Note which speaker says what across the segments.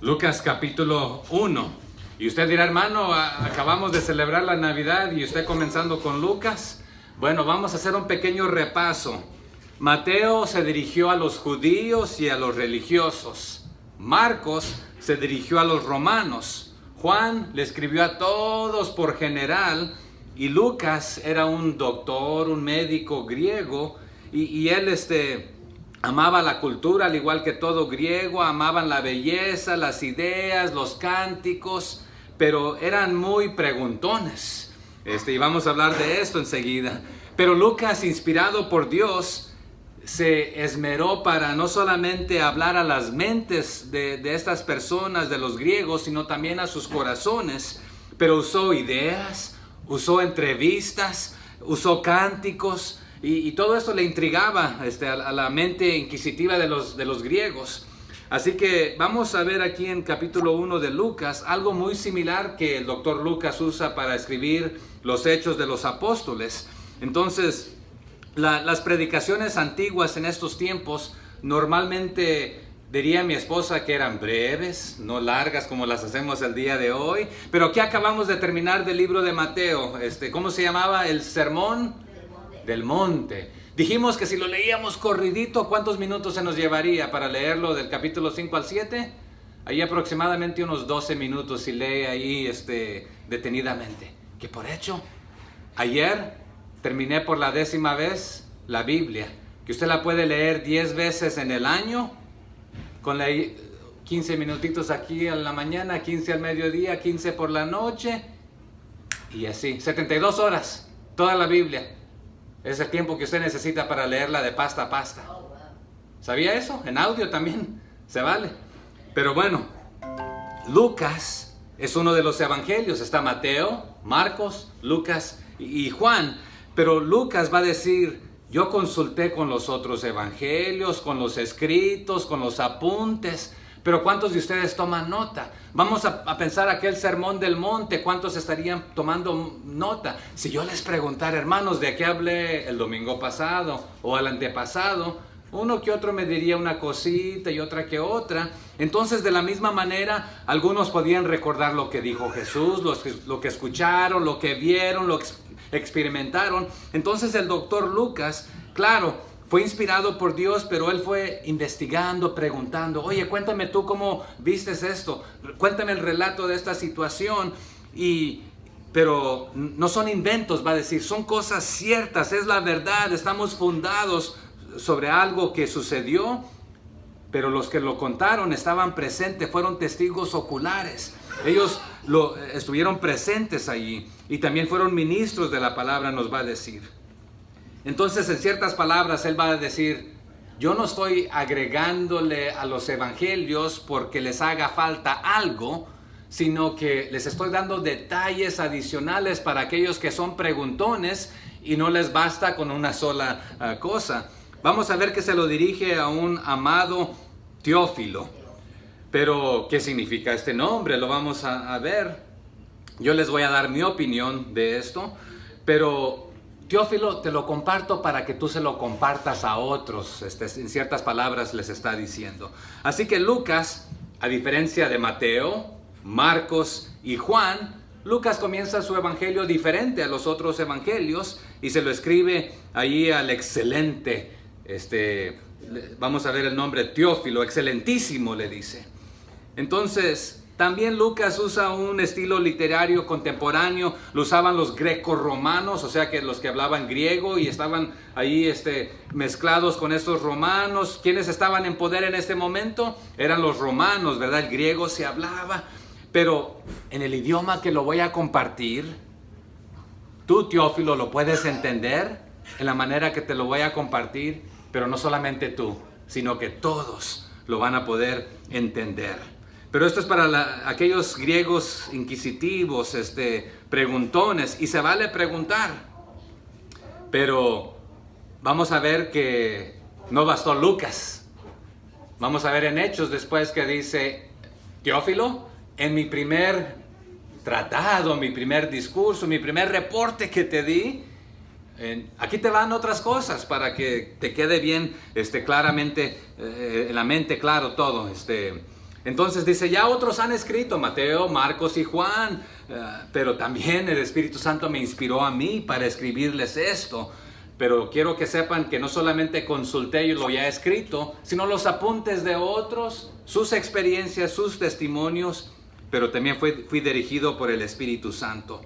Speaker 1: Lucas capítulo 1. Y usted dirá, hermano, acabamos de celebrar la Navidad y usted comenzando con Lucas. Bueno, vamos a hacer un pequeño repaso. Mateo se dirigió a los judíos y a los religiosos. Marcos se dirigió a los romanos. Juan le escribió a todos por general. Y Lucas era un doctor, un médico griego. Y él amaba la cultura, al igual que todo griego, amaban la belleza, las ideas, los cánticos, pero eran muy preguntones. Y vamos a hablar de esto enseguida. Pero Lucas, inspirado por Dios, se esmeró para no solamente hablar a las mentes de estas personas, de los griegos, sino también a sus corazones. Pero usó ideas, usó entrevistas, usó cánticos. Y todo esto le intrigaba a la mente inquisitiva de los griegos. Así que vamos a ver aquí en capítulo 1 de Lucas algo muy similar que el doctor Lucas usa para escribir los Hechos de los Apóstoles. Entonces, las predicaciones antiguas en estos tiempos normalmente diría mi esposa que eran breves, no largas como las hacemos el día de hoy. Pero aquí acabamos de terminar del libro de Mateo. ¿Cómo se llamaba? El Sermón del Monte. Dijimos que si lo leíamos corridito, ¿cuántos minutos se nos llevaría para leerlo del capítulo 5 al 7? Ahí aproximadamente unos 12 minutos si lee ahí detenidamente. Que por hecho, ayer terminé por la 10ª vez la Biblia, que usted la puede leer 10 veces en el año, con 15 minutitos aquí en la mañana, 15 al mediodía, 15 por la noche, y así, 72 horas, toda la Biblia. Es el tiempo que usted necesita para leerla de pasta a pasta. ¿Sabía eso? En audio también se vale. Pero bueno, Lucas es uno de los evangelios. Está Mateo, Marcos, Lucas y Juan. Pero Lucas va a decir, yo consulté con los otros evangelios, con los escritos, con los apuntes. Pero ¿cuántos de ustedes toman nota? Vamos a pensar aquel sermón del monte. ¿Cuántos estarían tomando nota? Si yo les preguntara, hermanos, ¿de qué hablé el domingo pasado o el antepasado? Uno que otro me diría una cosita y otra que otra. Entonces, de la misma manera, algunos podían recordar lo que dijo Jesús, lo que escucharon, lo que vieron, lo que experimentaron. Entonces, el doctor Lucas, claro, fue inspirado por Dios, pero él fue investigando, preguntando, oye, cuéntame tú cómo vistes esto, cuéntame el relato de esta situación, pero no son inventos, va a decir, son cosas ciertas, es la verdad, estamos fundados sobre algo que sucedió, pero los que lo contaron estaban presentes, fueron testigos oculares, ellos estuvieron presentes allí y también fueron ministros de la palabra, nos va a decir. Entonces, en ciertas palabras, él va a decir, yo no estoy agregándole a los evangelios porque les haga falta algo, sino que les estoy dando detalles adicionales para aquellos que son preguntones y no les basta con una sola cosa. Vamos a ver que se lo dirige a un amado Teófilo. Pero, ¿qué significa este nombre? Lo vamos a ver. Yo les voy a dar mi opinión de esto, pero Teófilo te lo comparto para que tú se lo compartas a otros, en ciertas palabras les está diciendo. Así que Lucas, a diferencia de Mateo, Marcos y Juan, Lucas comienza su evangelio diferente a los otros evangelios y se lo escribe ahí al excelente, vamos a ver el nombre, Teófilo, excelentísimo le dice. Entonces, también Lucas usa un estilo literario contemporáneo, lo usaban los greco-romanos, o sea que los que hablaban griego y estaban ahí mezclados con estos romanos. ¿Quiénes estaban en poder en este momento? Eran los romanos, ¿verdad? El griego se hablaba, pero en el idioma que lo voy a compartir, tú, Teófilo, lo puedes entender en la manera que te lo voy a compartir, pero no solamente tú, sino que todos lo van a poder entender. Pero esto es para aquellos griegos inquisitivos, preguntones, y se vale preguntar. Pero vamos a ver que no bastó Lucas. Vamos a ver en Hechos después que dice, Teófilo, en mi primer tratado, mi primer discurso, mi primer reporte que te di, aquí te van otras cosas para que te quede bien claramente en la mente, claro todo. Entonces dice, ya otros han escrito, Mateo, Marcos y Juan, pero también el Espíritu Santo me inspiró a mí para escribirles esto. Pero quiero que sepan que no solamente consulté lo ya escrito, sino los apuntes de otros, sus experiencias, sus testimonios, pero también fui dirigido por el Espíritu Santo.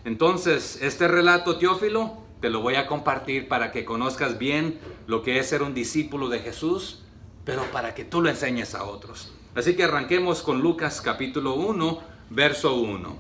Speaker 1: Entonces, este relato, Teófilo, te lo voy a compartir para que conozcas bien lo que es ser un discípulo de Jesús, pero para que tú lo enseñes a otros. Así que arranquemos con Lucas capítulo 1, verso 1.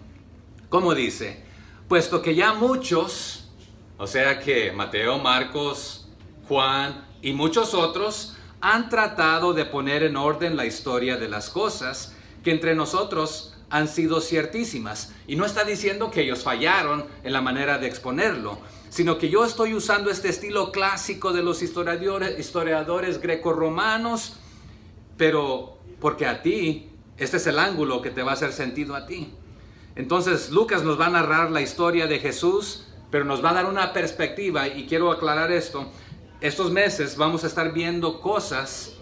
Speaker 1: ¿Cómo dice? Puesto que ya muchos, o sea que Mateo, Marcos, Juan y muchos otros han tratado de poner en orden la historia de las cosas que entre nosotros han sido ciertísimas. Y no está diciendo que ellos fallaron en la manera de exponerlo, sino que yo estoy usando este estilo clásico de los historiadores grecorromanos, pero porque a ti, este es el ángulo que te va a hacer sentido a ti. Entonces Lucas nos va a narrar la historia de Jesús, pero nos va a dar una perspectiva, y quiero aclarar esto. Estos meses vamos a estar viendo cosas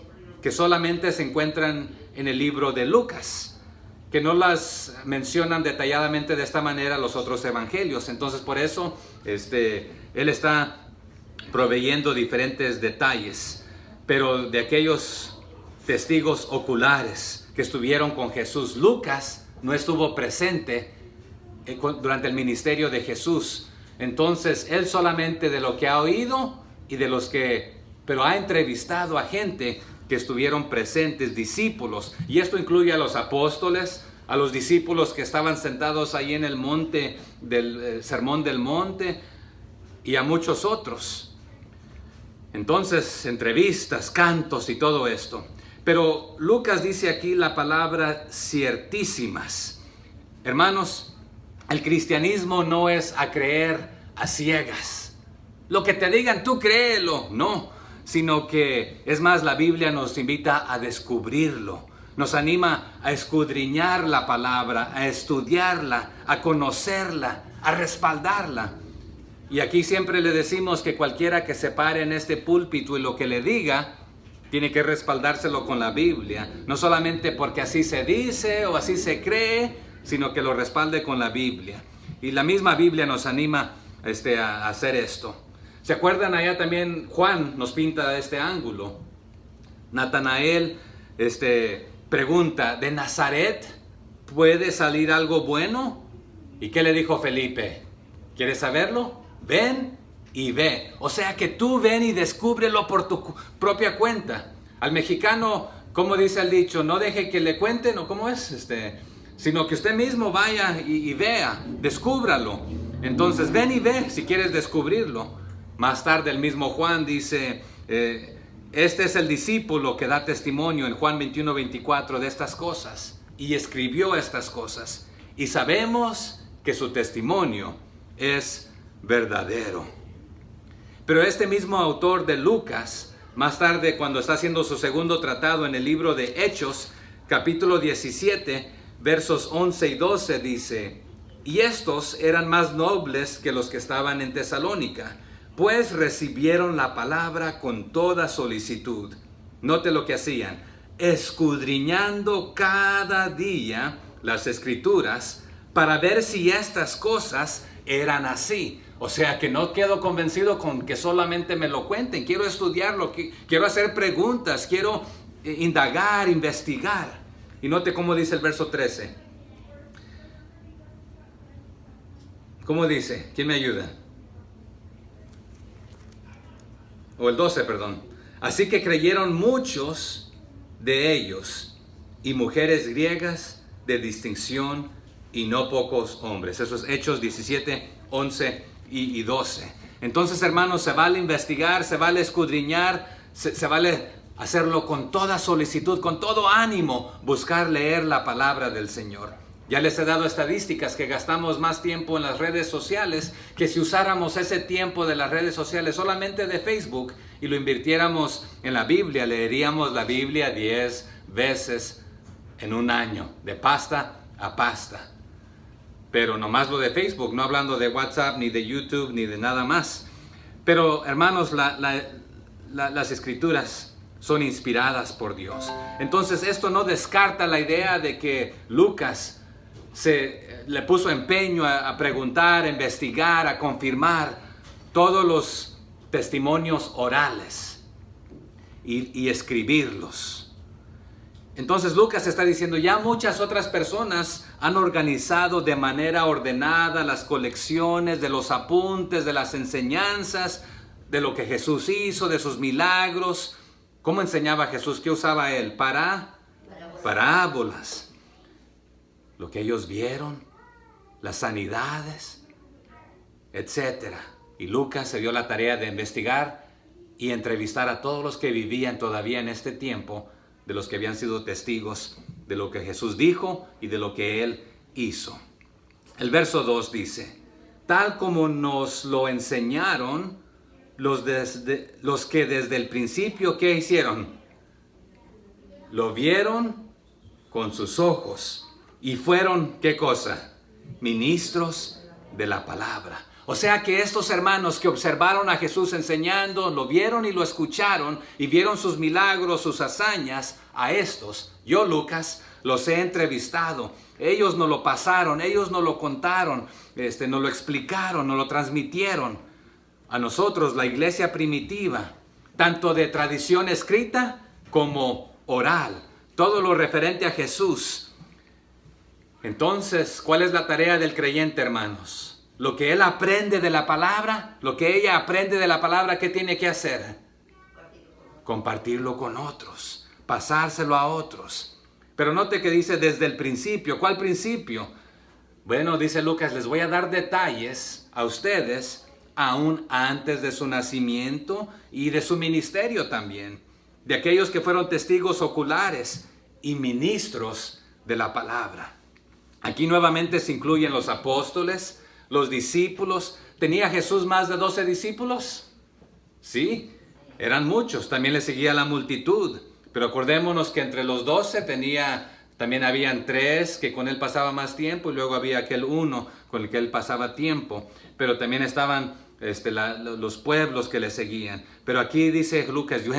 Speaker 1: que solamente se encuentran en el libro de Lucas, que no las mencionan detalladamente de esta manera los otros evangelios. Entonces por eso él está proveyendo diferentes detalles, pero de aquellos testigos oculares que estuvieron con Jesús, Lucas no estuvo presente durante el ministerio de Jesús. Entonces él solamente de lo que ha oído y de los que, pero ha entrevistado a gente que estuvieron presentes, discípulos, y esto incluye a los apóstoles, a los discípulos que estaban sentados ahí en el monte del Sermón del Monte, y a muchos otros. Entonces, entrevistas, cantos y todo esto. Pero Lucas dice aquí la palabra ciertísimas. Hermanos, el cristianismo no es a creer a ciegas. Lo que te digan, tú créelo. No, sino que, es más, la Biblia nos invita a descubrirlo. Nos anima a escudriñar la palabra, a estudiarla, a conocerla, a respaldarla. Y aquí siempre le decimos que cualquiera que se pare en este púlpito y lo que le diga, tiene que respaldárselo con la Biblia. No solamente porque así se dice o así se cree, sino que lo respalde con la Biblia. Y la misma Biblia nos anima a hacer esto. ¿Se acuerdan? Allá también Juan nos pinta este ángulo. Natanael pregunta, ¿de Nazaret puede salir algo bueno? ¿Y qué le dijo Felipe? ¿Quieres saberlo? Ven y ve. O sea que tú ven y descúbrelo por tu propia cuenta. Al mexicano, como dice el dicho, no deje que le cuenten, o cómo es, sino que usted mismo vaya y vea, descúbralo. Entonces ven y ve si quieres descubrirlo. Más tarde el mismo Juan dice, este es el discípulo que da testimonio en Juan 21:24 de estas cosas, y escribió estas cosas, y sabemos que su testimonio es verdadero. Pero este mismo autor de Lucas, más tarde cuando está haciendo su segundo tratado en el libro de Hechos, capítulo 17, versos 11 y 12, dice, y estos eran más nobles que los que estaban en Tesalónica, pues recibieron la palabra con toda solicitud. Note lo que hacían, escudriñando cada día las Escrituras para ver si estas cosas eran así. O sea que no quedo convencido con que solamente me lo cuenten. Quiero estudiarlo, quiero hacer preguntas, quiero indagar, investigar. Y note cómo dice el verso 13. ¿Cómo dice? ¿Quién me ayuda? O el 12, perdón. Así que creyeron muchos de ellos, y mujeres griegas de distinción, y no pocos hombres. Eso es Hechos 17, 11 y 12. Entonces, hermanos, se vale investigar, se vale escudriñar, se vale hacerlo con toda solicitud, con todo ánimo, buscar leer la palabra del Señor. Ya les he dado estadísticas que gastamos más tiempo en las redes sociales que si usáramos ese tiempo de las redes sociales solamente de Facebook y lo invirtiéramos en la Biblia. Leeríamos la Biblia 10 veces en un año, de pasta a pasta. Pero nomás lo de Facebook, no hablando de WhatsApp, ni de YouTube, ni de nada más. Pero hermanos, las Escrituras son inspiradas por Dios. Entonces esto no descarta la idea de que Lucas le puso empeño a preguntar, a investigar, a confirmar todos los testimonios orales y escribirlos. Entonces Lucas está diciendo, ya muchas otras personas han organizado de manera ordenada las colecciones de los apuntes, de las enseñanzas, de lo que Jesús hizo, de sus milagros. ¿Cómo enseñaba Jesús? ¿Qué usaba él? Parábolas. Lo que ellos vieron, las sanidades, etc. Y Lucas se dio la tarea de investigar y entrevistar a todos los que vivían todavía en este tiempo, de los que habían sido testigos de lo que Jesús dijo y de lo que Él hizo. El verso 2 dice, tal como nos lo enseñaron los que desde el principio, ¿qué hicieron? Lo vieron con sus ojos y fueron, ¿qué cosa? Ministros de la palabra. O sea que estos hermanos que observaron a Jesús enseñando, lo vieron y lo escucharon y vieron sus milagros, sus hazañas, a estos, yo Lucas, los he entrevistado. Ellos nos lo pasaron, ellos nos lo contaron, nos lo explicaron, nos lo transmitieron a nosotros, la iglesia primitiva, tanto de tradición escrita como oral, todo lo referente a Jesús. Entonces, ¿cuál es la tarea del creyente, hermanos? Lo que él aprende de la palabra, lo que ella aprende de la palabra, ¿qué tiene que hacer? Compartirlo con otros, pasárselo a otros. Pero note que dice desde el principio. ¿Cuál principio? Bueno, dice Lucas, les voy a dar detalles a ustedes aún antes de su nacimiento y de su ministerio también, de aquellos que fueron testigos oculares y ministros de la palabra. Aquí nuevamente se incluyen los apóstoles, los discípulos. ¿Tenía Jesús más de 12 discípulos? Sí, eran muchos. También le seguía la multitud. Pero acordémonos que entre los 12 también habían 3 que con él pasaba más tiempo y luego había aquel uno con el que él pasaba tiempo. Pero también estaban los pueblos que le seguían. Pero aquí dice Lucas, yo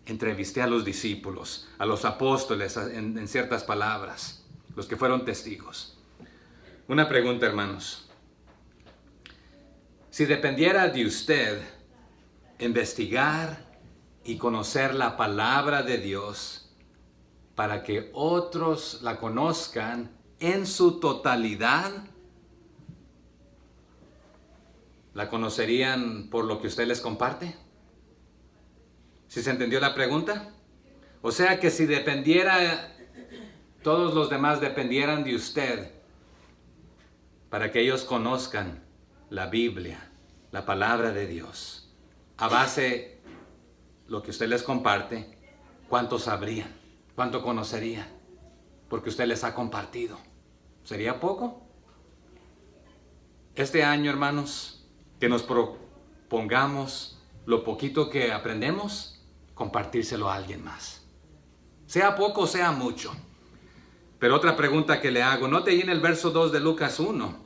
Speaker 1: entrevisté a los discípulos, a los apóstoles en ciertas palabras, los que fueron testigos. Una pregunta, hermanos. Si dependiera de usted investigar y conocer la palabra de Dios para que otros la conozcan en su totalidad, ¿la conocerían por lo que usted les comparte? ¿Sí se entendió la pregunta? O sea que si todos los demás dependieran de usted para que ellos conozcan la Biblia, la palabra de Dios, a base de lo que usted les comparte, ¿cuánto sabrían? ¿Cuánto conocerían? Porque usted les ha compartido. ¿Sería poco? Este año, hermanos, que nos propongamos lo poquito que aprendemos, compartírselo a alguien más. Sea poco, sea mucho. Pero otra pregunta que le hago, note ahí en el verso 2 de Lucas 1,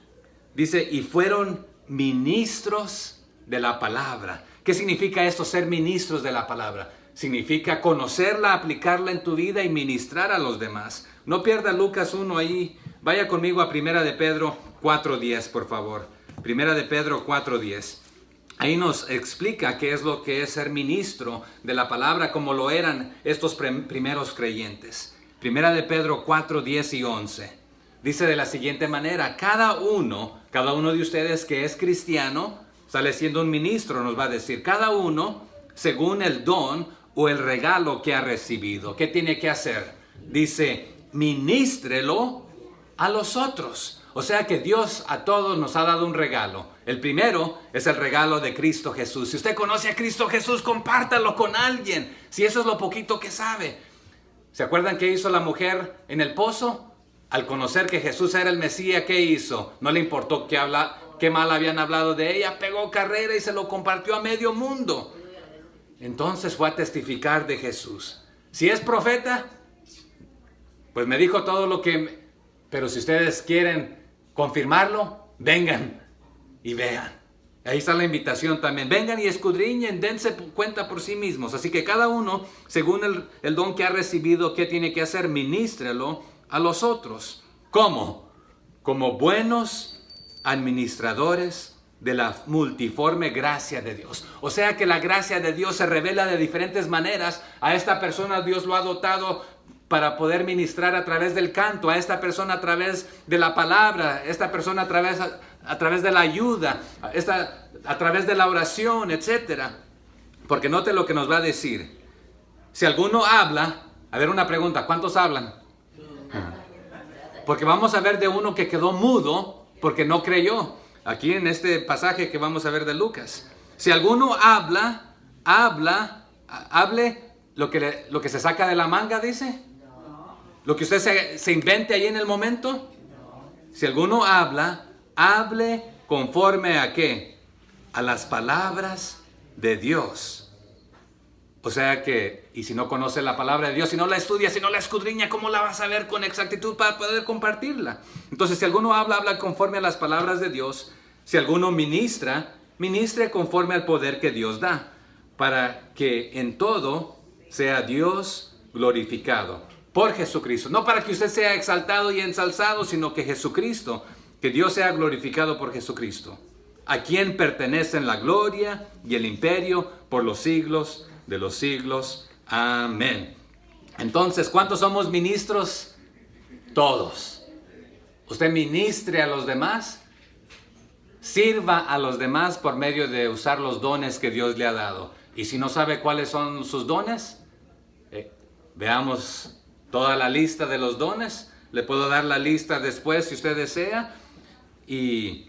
Speaker 1: dice, y fueron ministros de la palabra. ¿Qué significa esto, ser ministros de la palabra? Significa conocerla, aplicarla en tu vida y ministrar a los demás. No pierda Lucas 1 ahí. Vaya conmigo a 1 de Pedro 4:10, por favor. 1 de Pedro 4:10. Ahí nos explica qué es lo que es ser ministro de la palabra, como lo eran estos primeros creyentes. 1 de Pedro 4:10 y 11. Dice de la siguiente manera, cada uno de ustedes que es cristiano, sale siendo un ministro, nos va a decir, cada uno según el don o el regalo que ha recibido. ¿Qué tiene que hacer? Dice, ministrelo a los otros. O sea que Dios a todos nos ha dado un regalo. El primero es el regalo de Cristo Jesús. Si usted conoce a Cristo Jesús, compártalo con alguien. Si eso es lo poquito que sabe. ¿Se acuerdan qué hizo la mujer en el pozo? Al conocer que Jesús era el Mesías, ¿qué hizo? No le importó qué mal habían hablado de ella. Pegó carrera y se lo compartió a medio mundo. Entonces fue a testificar de Jesús. Si es profeta, pues me dijo todo lo que... Pero si ustedes quieren confirmarlo, vengan y vean. Ahí está la invitación también. Vengan y escudriñen, dense cuenta por sí mismos. Así que cada uno, según el don que ha recibido, ¿qué tiene que hacer? Ministrelo a los otros. ¿Cómo? Como buenos administradores de la multiforme gracia de Dios. O sea que la gracia de Dios se revela de diferentes maneras. A esta persona Dios lo ha dotado para poder ministrar a través del canto, a esta persona a través de la palabra, a esta persona a través de la ayuda, a través de la oración, etc. Porque note lo que nos va a decir. Si alguno habla, a ver, una pregunta, ¿cuántos hablan? Porque vamos a ver de uno que quedó mudo porque no creyó. Aquí en este pasaje que vamos a ver de Lucas. Si alguno hable lo que se saca de la manga, dice. Lo que usted se invente ahí en el momento. Si alguno habla, hable conforme a ¿qué? A las palabras de Dios. O sea que, y si no conoce la palabra de Dios, si no la estudia, si no la escudriña, ¿cómo la vas a ver con exactitud para poder compartirla? Entonces, si alguno habla conforme a las palabras de Dios. Si alguno ministre conforme al poder que Dios da, para que en todo sea Dios glorificado por Jesucristo. No para que usted sea exaltado y ensalzado, sino que Jesucristo, que Dios sea glorificado por Jesucristo, a quien pertenecen la gloria y el imperio por los siglos de los siglos. Amén. Entonces, ¿cuántos somos ministros? Todos. Usted ministre a los demás, sirva a los demás por medio de usar los dones que Dios le ha dado. Y si no sabe cuáles son sus dones, veamos toda la lista de los dones. Le puedo dar la lista después si usted desea. Y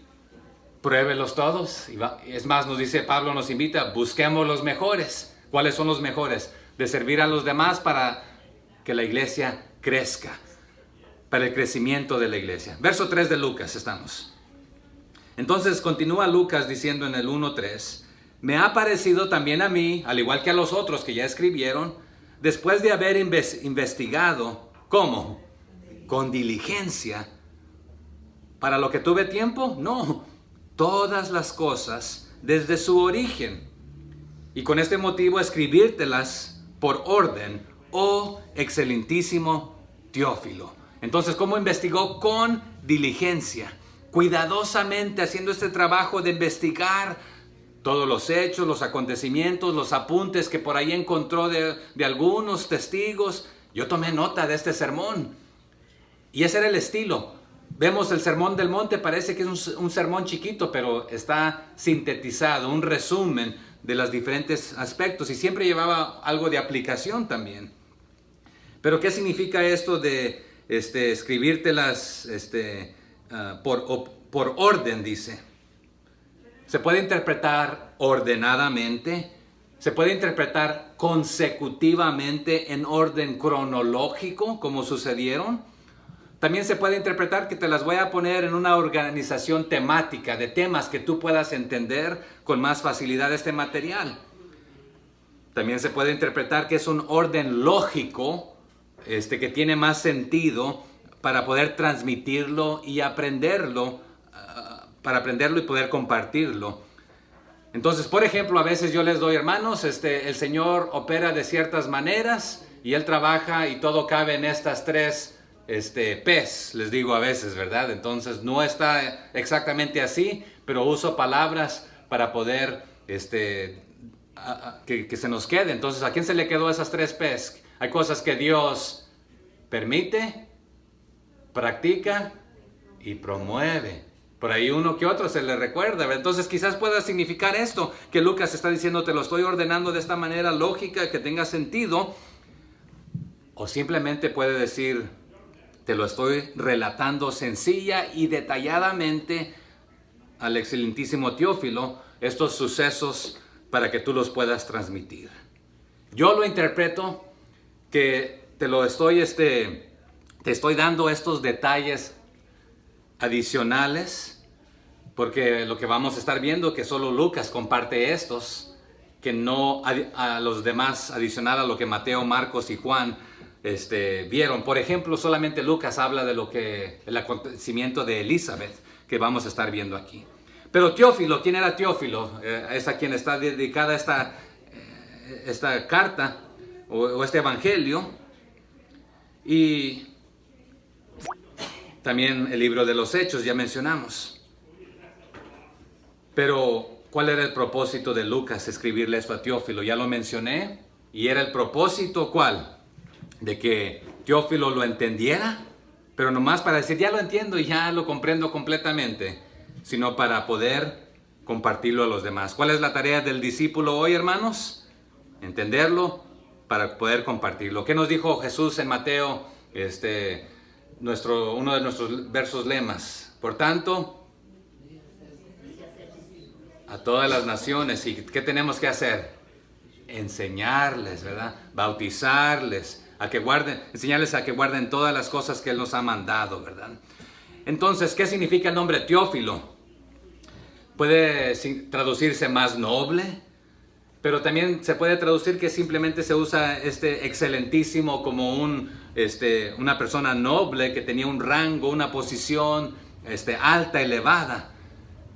Speaker 1: pruébelos todos. Es más, nos dice Pablo, nos invita, busquemos los mejores. ¿Cuáles son los mejores? De servir a los demás para que la iglesia crezca, para el crecimiento de la iglesia. Verso 3 de Lucas estamos. Entonces continúa Lucas diciendo en el 1:3, me ha parecido también a mí, al igual que a los otros que ya escribieron, después de haber investigado, ¿cómo? Con diligencia. ¿Para lo que tuve tiempo? No, todas las cosas desde su origen. Y con este motivo escribírtelas por orden, oh excelentísimo Teófilo. Entonces, ¿cómo investigó? Con diligencia, cuidadosamente haciendo este trabajo de investigar todos los hechos, los acontecimientos, los apuntes que por ahí encontró de algunos testigos. Yo tomé nota de este sermón. Y ese era el estilo. Vemos el Sermón del Monte, parece que es un sermón chiquito, pero está sintetizado, un resumen de los diferentes aspectos, y siempre llevaba algo de aplicación también. Pero ¿qué significa esto de escribírtelas por orden? Dice. Se puede interpretar ordenadamente, se puede interpretar consecutivamente en orden cronológico, como sucedieron. También se puede interpretar que te las voy a poner en una organización temática de temas que tú puedas entender con más facilidad este material. También se puede interpretar que es un orden lógico, que tiene más sentido para poder transmitirlo y aprenderlo, para aprenderlo y poder compartirlo. Entonces, por ejemplo, a veces yo les doy, hermanos, el Señor opera de ciertas maneras y Él trabaja y todo cabe en estas tres P's, les digo a veces, ¿verdad? Entonces no está exactamente así, pero uso palabras para poder que se nos quede. Entonces, ¿a quién se le quedó esas tres P's? Hay cosas que Dios permite, practica y promueve. Por ahí uno que otro se le recuerda. Entonces quizás pueda significar esto que Lucas está diciendo, te lo estoy ordenando de esta manera lógica, que tenga sentido. O simplemente puede decir, te lo estoy relatando sencilla y detalladamente al excelentísimo Teófilo, estos sucesos para que tú los puedas transmitir. Yo lo interpreto que te estoy dando estos detalles adicionales, porque lo que vamos a estar viendo que solo Lucas comparte estos, que no a los demás adicional a lo que Mateo, Marcos y Juan vieron. Por ejemplo, solamente Lucas habla de el acontecimiento de Elizabeth, que vamos a estar viendo aquí. Pero Teófilo, ¿quién era Teófilo? Es a quien está dedicada esta carta o este evangelio. Y también el libro de los Hechos, ya mencionamos. Pero, ¿cuál era el propósito de Lucas escribirle esto a Teófilo? Ya lo mencioné. Y era el propósito, ¿cuál? De que Teófilo lo entendiera, pero nomás para decir, ya lo entiendo y ya lo comprendo completamente, sino para poder compartirlo a los demás. ¿Cuál es la tarea del discípulo hoy, hermanos? Entenderlo para poder compartirlo. ¿Qué nos dijo Jesús en Mateo? Uno de nuestros versos lemas. Por tanto, a todas las naciones. ¿Y qué tenemos que hacer? Enseñarles, ¿verdad? Bautizarles, enseñarles a que guarden todas las cosas que Él nos ha mandado, ¿verdad? Entonces, ¿qué significa el nombre Teófilo? Puede traducirse más noble, pero también se puede traducir que simplemente se usa excelentísimo como una persona noble que tenía un rango, una posición alta, elevada.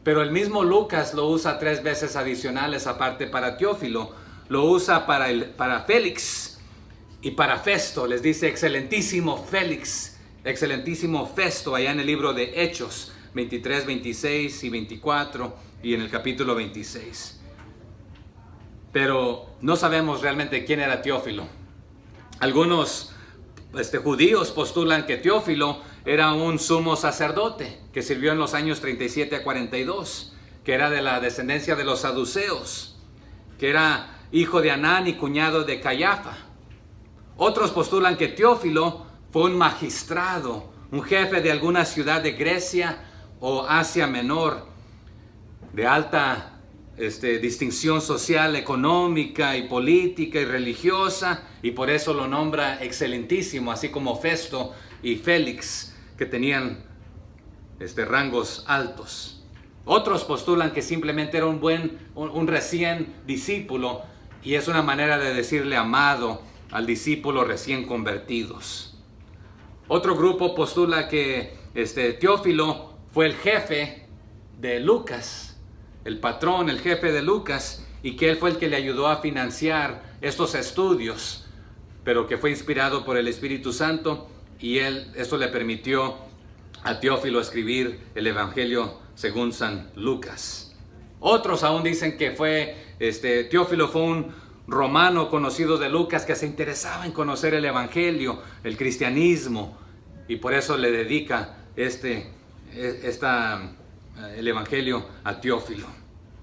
Speaker 1: Pero el mismo Lucas lo usa 3 veces adicionales aparte para Teófilo. Lo usa para Félix y para Festo. Les dice excelentísimo Félix, excelentísimo Festo, allá en el libro de Hechos 23, 26 y 24 y en el capítulo 26. Pero no sabemos realmente quién era Teófilo. Algunos judíos postulan que Teófilo era un sumo sacerdote que sirvió en los años 37 a 42, que era de la descendencia de los saduceos, que era hijo de Anán y cuñado de Cayafa. Otros postulan que Teófilo fue un magistrado, un jefe de alguna ciudad de Grecia o Asia Menor, de alta distinción social, económica y política y religiosa, y por eso lo nombra excelentísimo, así como Festo y Félix, que tenían rangos altos. Otros postulan que simplemente era un recién discípulo, y es una manera de decirle amado al discípulo recién convertidos. Otro grupo postula que Teófilo fue el jefe de Lucas, el patrón, el jefe de Lucas, y que él fue el que le ayudó a financiar estos estudios, pero que fue inspirado por el Espíritu Santo, y esto le permitió a Teófilo escribir el Evangelio según San Lucas. Otros aún dicen que Teófilo fue un romano conocido de Lucas que se interesaba en conocer el Evangelio, el cristianismo, y por eso le dedica el Evangelio a Teófilo.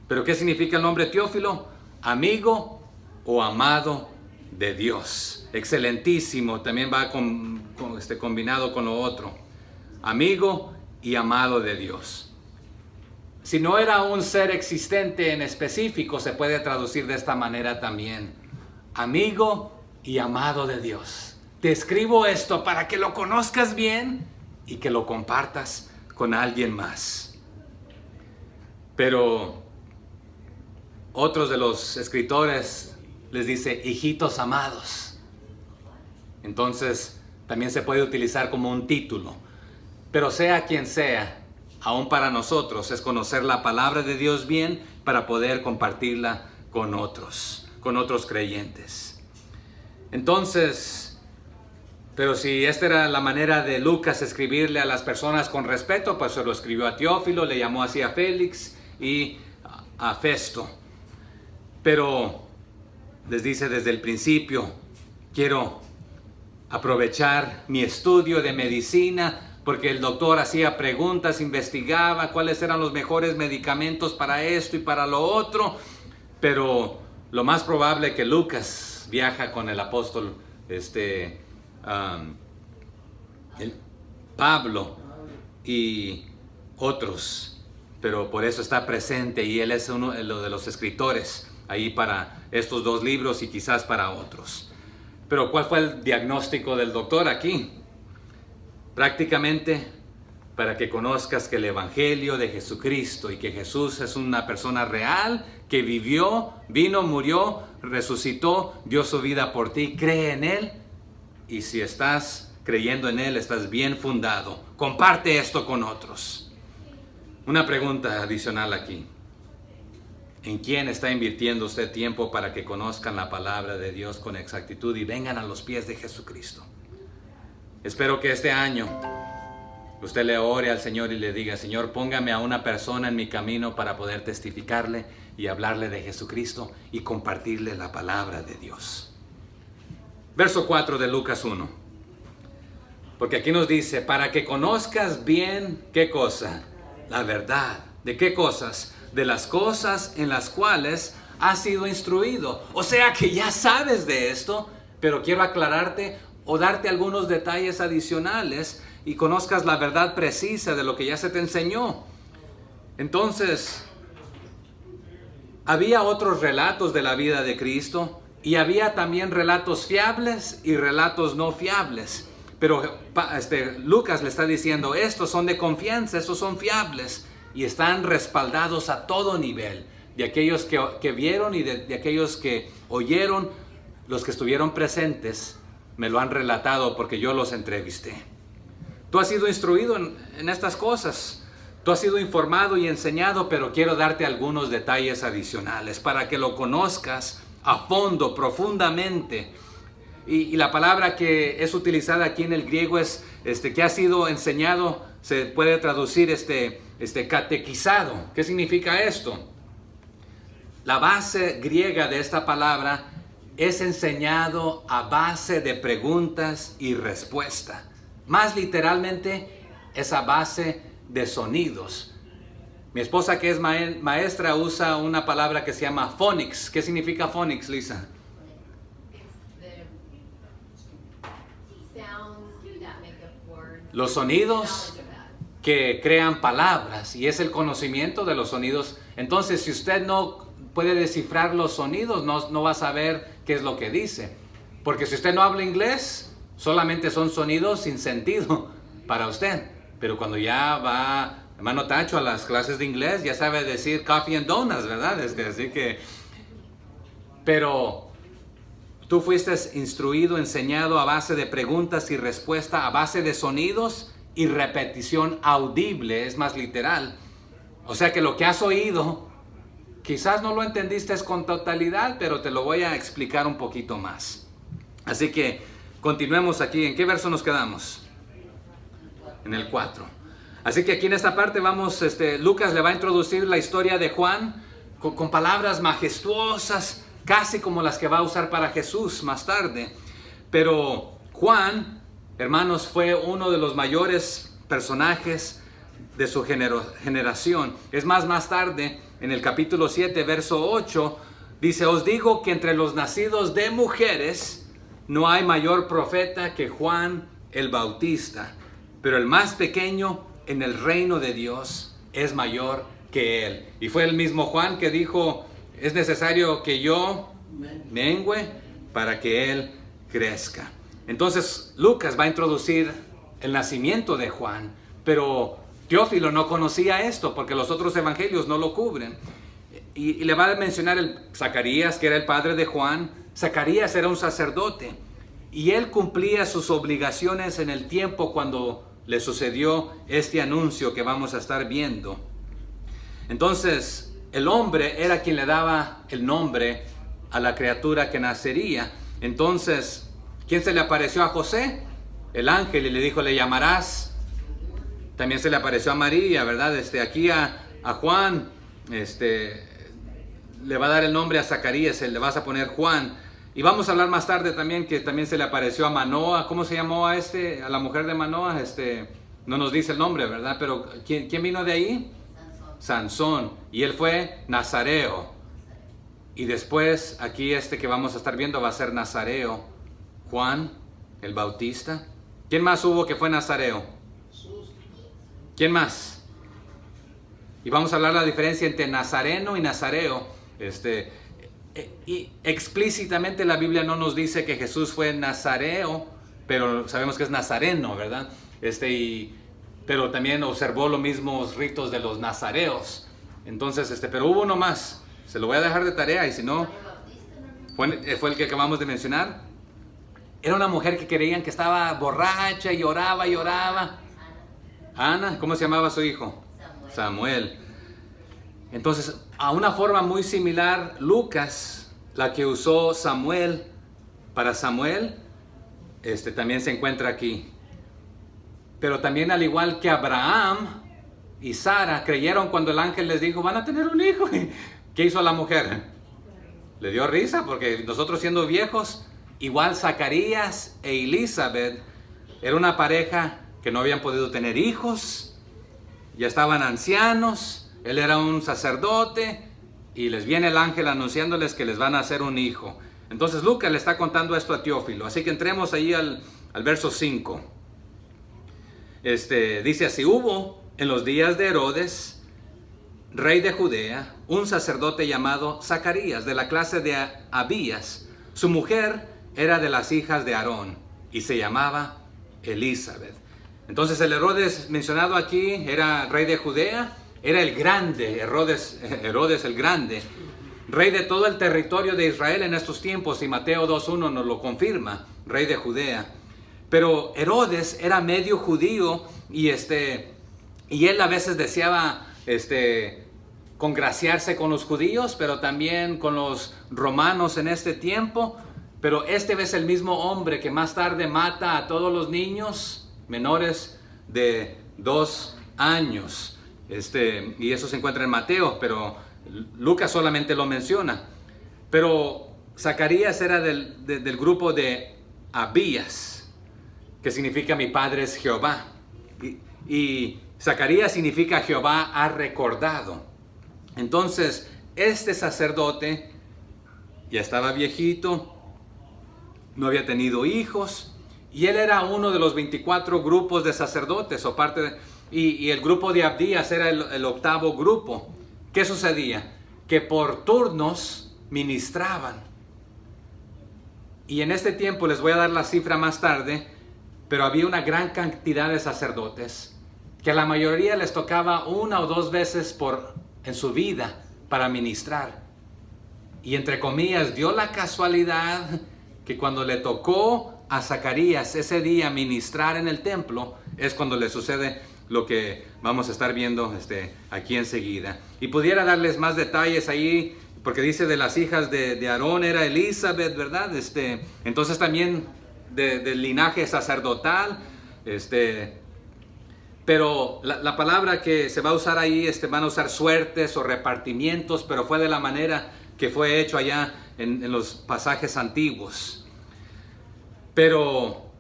Speaker 1: ¿Pero qué significa el nombre Teófilo? Amigo o amado de Dios. Excelentísimo, también va combinado con lo otro. Amigo y amado de Dios. Si no era un ser existente en específico, se puede traducir de esta manera también. Amigo y amado de Dios. Te escribo esto para que lo conozcas bien y que lo compartas con alguien más. Pero otros de los escritores les dice hijitos amados. Entonces también se puede utilizar como un título. Pero sea quien sea, aún para nosotros es conocer la palabra de Dios bien para poder compartirla con otros creyentes. Entonces, pero si esta era la manera de Lucas escribirle a las personas con respeto, pues se lo escribió a Teófilo, le llamó así a Félix y a Festo. Pero les dice desde el principio, quiero aprovechar mi estudio de medicina, porque el doctor hacía preguntas, investigaba cuáles eran los mejores medicamentos para esto y para lo otro, pero lo más probable que Lucas viaja con el apóstol Pablo y otros, pero por eso está presente y él es uno de los escritores ahí para estos 2 libros y quizás para otros. Pero ¿cuál fue el diagnóstico del doctor aquí? Prácticamente para que conozcas que el Evangelio de Jesucristo y que Jesús es una persona real que vivió, vino, murió, resucitó, dio su vida por ti, cree en Él, y si estás creyendo en Él, estás bien fundado. Comparte esto con otros. Una pregunta adicional aquí. ¿En quién está invirtiendo usted tiempo para que conozcan la palabra de Dios con exactitud y vengan a los pies de Jesucristo? Espero que este año usted le ore al Señor y le diga: Señor, póngame a una persona en mi camino para poder testificarle y hablarle de Jesucristo y compartirle la palabra de Dios. Verso 4 de Lucas 1. Porque aquí nos dice: para que conozcas bien, ¿qué cosa? La verdad. ¿De qué cosas? De las cosas en las cuales has sido instruido. O sea que ya sabes de esto, pero quiero aclararte o darte algunos detalles adicionales y conozcas la verdad precisa de lo que ya se te enseñó. Entonces, había otros relatos de la vida de Cristo y había también relatos fiables y relatos no fiables. Pero Lucas le está diciendo: estos son de confianza, estos son fiables y están respaldados a todo nivel. De aquellos que vieron y de aquellos que oyeron, los que estuvieron presentes, me lo han relatado porque yo los entrevisté. Tú has sido instruido en estas cosas. Tú has sido informado y enseñado, pero quiero darte algunos detalles adicionales para que lo conozcas a fondo, profundamente. Y la palabra que es utilizada aquí en el griego es que ha sido enseñado, se puede traducir catequizado. ¿Qué significa esto? La base griega de esta palabra es enseñado a base de preguntas y respuesta. Más literalmente es a base de sonidos. Mi esposa, que es maestra, usa una palabra que se llama phonics. ¿Qué significa phonics, Lisa? Los sonidos que crean palabras, y es el conocimiento de los sonidos. Entonces, si usted no puede descifrar los sonidos, no va a saber qué es lo que dice. Porque si usted no habla inglés, solamente son sonidos sin sentido para usted. Pero cuando ya va hermano Tacho a las clases de inglés, ya sabe decir coffee and donuts, ¿verdad? Así que, pero tú fuiste instruido, enseñado a base de preguntas y respuestas, a base de sonidos y repetición audible, es más literal. O sea que lo que has oído, quizás no lo entendiste con totalidad, pero te lo voy a explicar un poquito más. Así que continuemos aquí. ¿En qué verso nos quedamos? En el 4. Así que aquí en esta parte vamos, Lucas le va a introducir la historia de Juan con palabras majestuosas, casi como las que va a usar para Jesús más tarde. Pero Juan, hermanos, fue uno de los mayores personajes de su generación. Es más tarde, en el capítulo 7, verso 8, dice: os digo que entre los nacidos de mujeres no hay mayor profeta que Juan el Bautista, pero el más pequeño en el reino de Dios es mayor que él. Y fue el mismo Juan que dijo: es necesario que yo mengüe para que él crezca. Entonces Lucas va a introducir el nacimiento de Juan, pero Teófilo no conocía esto porque los otros evangelios no lo cubren. Y le va a mencionar Zacarías, que era el padre de Juan. Zacarías era un sacerdote y él cumplía sus obligaciones en el tiempo cuando le sucedió este anuncio que vamos a estar viendo. Entonces, el hombre era quien le daba el nombre a la criatura que nacería. Entonces, ¿quién se le apareció a José? El ángel, y le dijo: le llamarás. También se le apareció a María, ¿verdad? Aquí a Juan, le va a dar el nombre a Zacarías, le vas a poner Juan. Y vamos a hablar más tarde también que también se le apareció a Manoa. ¿Cómo se llamó a la mujer de Manoa? No nos dice el nombre, ¿verdad? Pero ¿quién vino de ahí? Sansón. Y él fue nazareo. Y después aquí que vamos a estar viendo va a ser nazareo Juan el Bautista. ¿Quién más hubo que fue nazareo? ¿Quién más? Y vamos a hablar la diferencia entre nazareno y nazareo. Y explícitamente la Biblia no nos dice que Jesús fue nazareo, pero sabemos que es nazareno, ¿verdad? Pero también observó los mismos ritos de los nazareos. Entonces, pero hubo uno más. Se lo voy a dejar de tarea, y si no, fue el que acabamos de mencionar. Era una mujer que creían que estaba borracha y oraba y oraba. Ana, ¿cómo se llamaba su hijo? Samuel. Entonces, a una forma muy similar, Lucas, la que usó Samuel para Samuel, también se encuentra aquí. Pero también, al igual que Abraham y Sara creyeron cuando el ángel les dijo, van a tener un hijo. ¿Qué hizo la mujer? Le dio risa, porque nosotros, siendo viejos, igual Zacarías e Elizabeth, era una pareja que no habían podido tener hijos, ya estaban ancianos, él era un sacerdote, y les viene el ángel anunciándoles que les van a hacer un hijo. Entonces Lucas le está contando esto a Teófilo, así que entremos ahí al verso 5. Dice así: hubo en los días de Herodes, rey de Judea, un sacerdote llamado Zacarías, de la clase de Abías. Su mujer era de las hijas de Aarón y se llamaba Elizabeth. Entonces el Herodes mencionado aquí era rey de Judea, era el grande, Herodes el grande, rey de todo el territorio de Israel en estos tiempos, y Mateo 2:1 nos lo confirma, rey de Judea. Pero Herodes era medio judío y él a veces deseaba congraciarse con los judíos, pero también con los romanos en este tiempo. Pero es el mismo hombre que más tarde mata a todos los niños menores de 2 años. Y eso se encuentra en Mateo, pero Lucas solamente lo menciona. Pero Zacarías era del grupo de Abías, que significa mi padre es Jehová. Y Zacarías significa Jehová ha recordado. Entonces, este sacerdote ya estaba viejito, no había tenido hijos, y él era uno de los 24 grupos de sacerdotes, y el grupo de Abdías era el octavo grupo. ¿Qué sucedía? Que por turnos ministraban. Y en este tiempo, les voy a dar la cifra más tarde, pero había una gran cantidad de sacerdotes que a la mayoría les tocaba 1 o 2 veces en su vida para ministrar. Y entre comillas, dio la casualidad que cuando le tocó a Zacarías ese día ministrar en el templo, es cuando le sucede lo que vamos a estar viendo aquí enseguida. Y pudiera darles más detalles ahí, porque dice de las hijas de Aarón era Elizabeth, ¿verdad? Entonces también del linaje sacerdotal, pero la palabra que se va a usar ahí, van a usar suertes o repartimientos, pero fue de la manera que fue hecho allá en los pasajes antiguos. Pero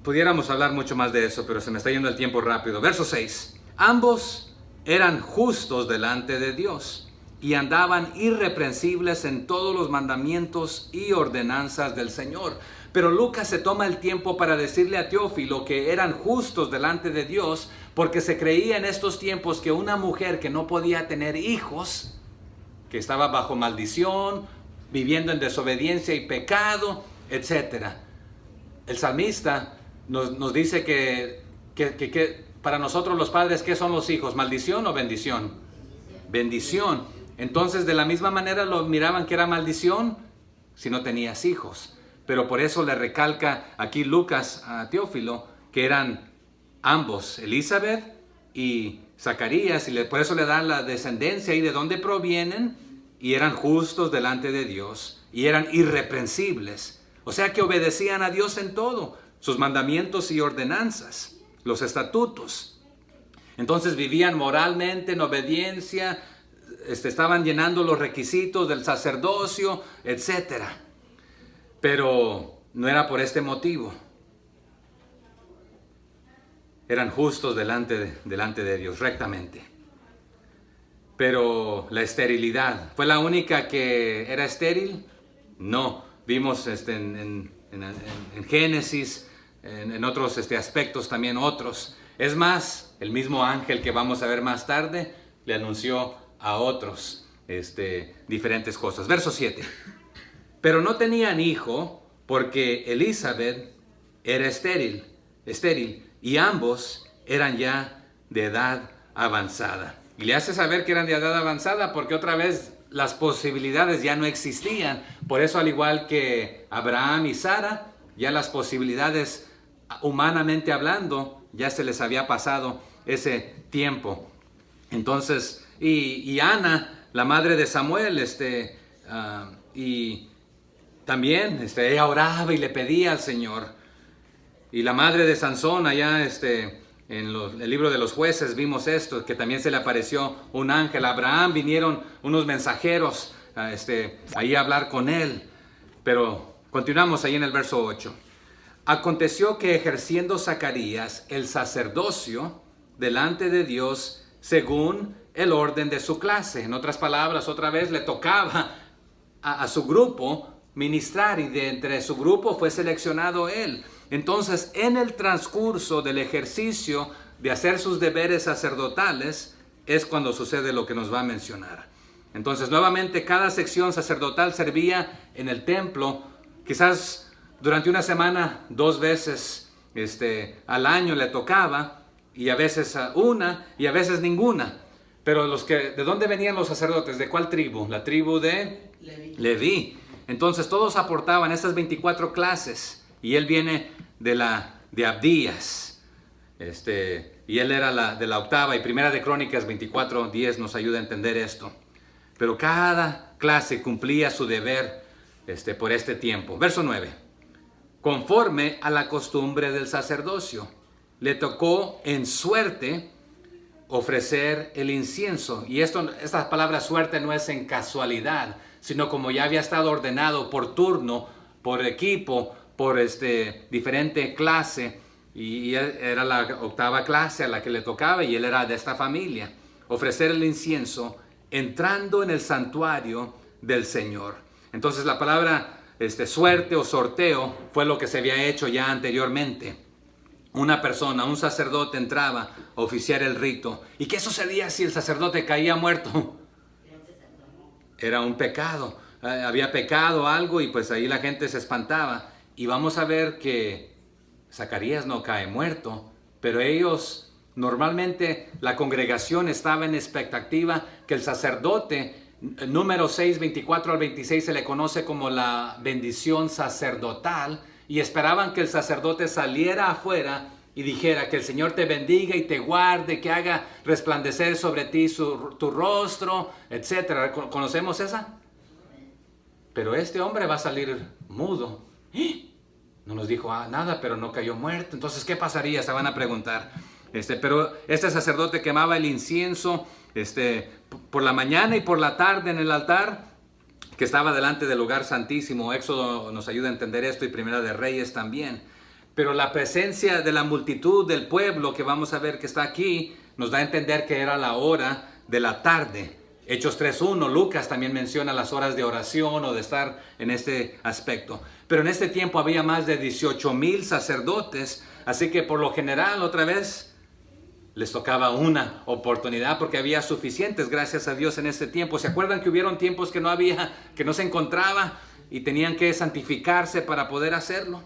Speaker 1: pudiéramos hablar mucho más de eso, pero se me está yendo el tiempo rápido. Verso 6. Ambos eran justos delante de Dios y andaban irreprensibles en todos los mandamientos y ordenanzas del Señor. Pero Lucas se toma el tiempo para decirle a Teófilo que eran justos delante de Dios, porque se creía en estos tiempos que una mujer que no podía tener hijos, que estaba bajo maldición, viviendo en desobediencia y pecado, etc. El salmista nos dice que para nosotros los padres, ¿qué son los hijos? ¿Maldición o bendición? Bendición. Entonces, de la misma manera lo miraban que era maldición si no tenías hijos. Pero por eso le recalca aquí Lucas a Teófilo que eran ambos, Elizabeth y Zacarías, y por eso le dan la descendencia y de dónde provienen, y eran justos delante de Dios y eran irreprensibles. O sea que obedecían a Dios en todo, sus mandamientos y ordenanzas, los estatutos. Entonces vivían moralmente en obediencia, estaban llenando los requisitos del sacerdocio, etcétera. Pero no era por este motivo. Eran justos delante de Dios, rectamente. Pero la esterilidad, ¿fue la única que era estéril? No. Vimos en Génesis, en otros aspectos también otros. Es más, el mismo ángel que vamos a ver más tarde le anunció a otros diferentes cosas. Verso 7. Pero no tenían hijo porque Elizabeth era estéril, y ambos eran ya de edad avanzada. Y le hace saber que eran de edad avanzada porque otra vez las posibilidades ya no existían. Por eso, al igual que Abraham y Sara, ya las posibilidades, humanamente hablando, ya se les había pasado ese tiempo. Entonces, y Ana, la madre de Samuel, y también ella oraba y le pedía al Señor. Y la madre de Sansón, allá el libro de los jueces vimos esto, que también se le apareció un ángel. A Abraham vinieron unos mensajeros ahí a hablar con él. Pero continuamos ahí en el verso 8. Aconteció que ejerciendo Zacarías el sacerdocio delante de Dios según el orden de su clase. En otras palabras, otra vez le tocaba a su grupo ministrar, y de entre su grupo fue seleccionado él. Entonces, en el transcurso del ejercicio de hacer sus deberes sacerdotales es cuando sucede lo que nos va a mencionar. Entonces, nuevamente, cada sección sacerdotal servía en el templo, quizás durante una semana, 2 veces al año le tocaba, y a veces una y a veces ninguna. Pero ¿de dónde venían los sacerdotes? ¿De cuál tribu? La tribu de Leví. Entonces todos aportaban estas 24 clases, y él viene de Abdías, y él era de la octava, y Primera de Crónicas 24:10 nos ayuda a entender esto. Pero cada clase cumplía su deber por este tiempo. Verso 9. Conforme a la costumbre del sacerdocio, le tocó en suerte ofrecer el incienso. Y esta palabra suerte no es en casualidad, sino como ya había estado ordenado por turno, por equipo, por diferente clase, y era la octava clase a la que le tocaba, y él era de esta familia. Ofrecer el incienso entrando en el santuario del Señor. Entonces la palabra suerte o sorteo fue lo que se había hecho ya anteriormente. Una persona, un sacerdote, entraba a oficiar el rito. ¿Y qué sucedía si el sacerdote caía muerto? Era un pecado. Había pecado algo, y pues ahí la gente se espantaba. Y vamos a ver que Zacarías no cae muerto, pero ellos, normalmente la congregación estaba en expectativa que el sacerdote, número 6, 24 al 26, se le conoce como la bendición sacerdotal, y esperaban que el sacerdote saliera afuera y dijera: que el Señor te bendiga y te guarde, que haga resplandecer sobre ti tu rostro, etc. ¿Conocemos esa? Pero este hombre va a salir mudo. No nos dijo nada, pero no cayó muerto. Entonces, ¿qué pasaría? Se van a preguntar. Pero este sacerdote quemaba el incienso por la mañana y por la tarde en el altar que estaba delante del lugar santísimo. Éxodo nos ayuda a entender esto, y Primera de Reyes también. Pero la presencia de la multitud del pueblo que vamos a ver que está aquí nos da a entender que era la hora de la tarde. Hechos 3:1, Lucas también menciona las horas de oración o de estar en este aspecto. Pero en este tiempo había más de 18,000 sacerdotes, así que por lo general, otra vez, les tocaba una oportunidad porque había suficientes, gracias a Dios, en este tiempo. ¿Se acuerdan que hubieron tiempos que no había, que no se encontraba y tenían que santificarse para poder hacerlo?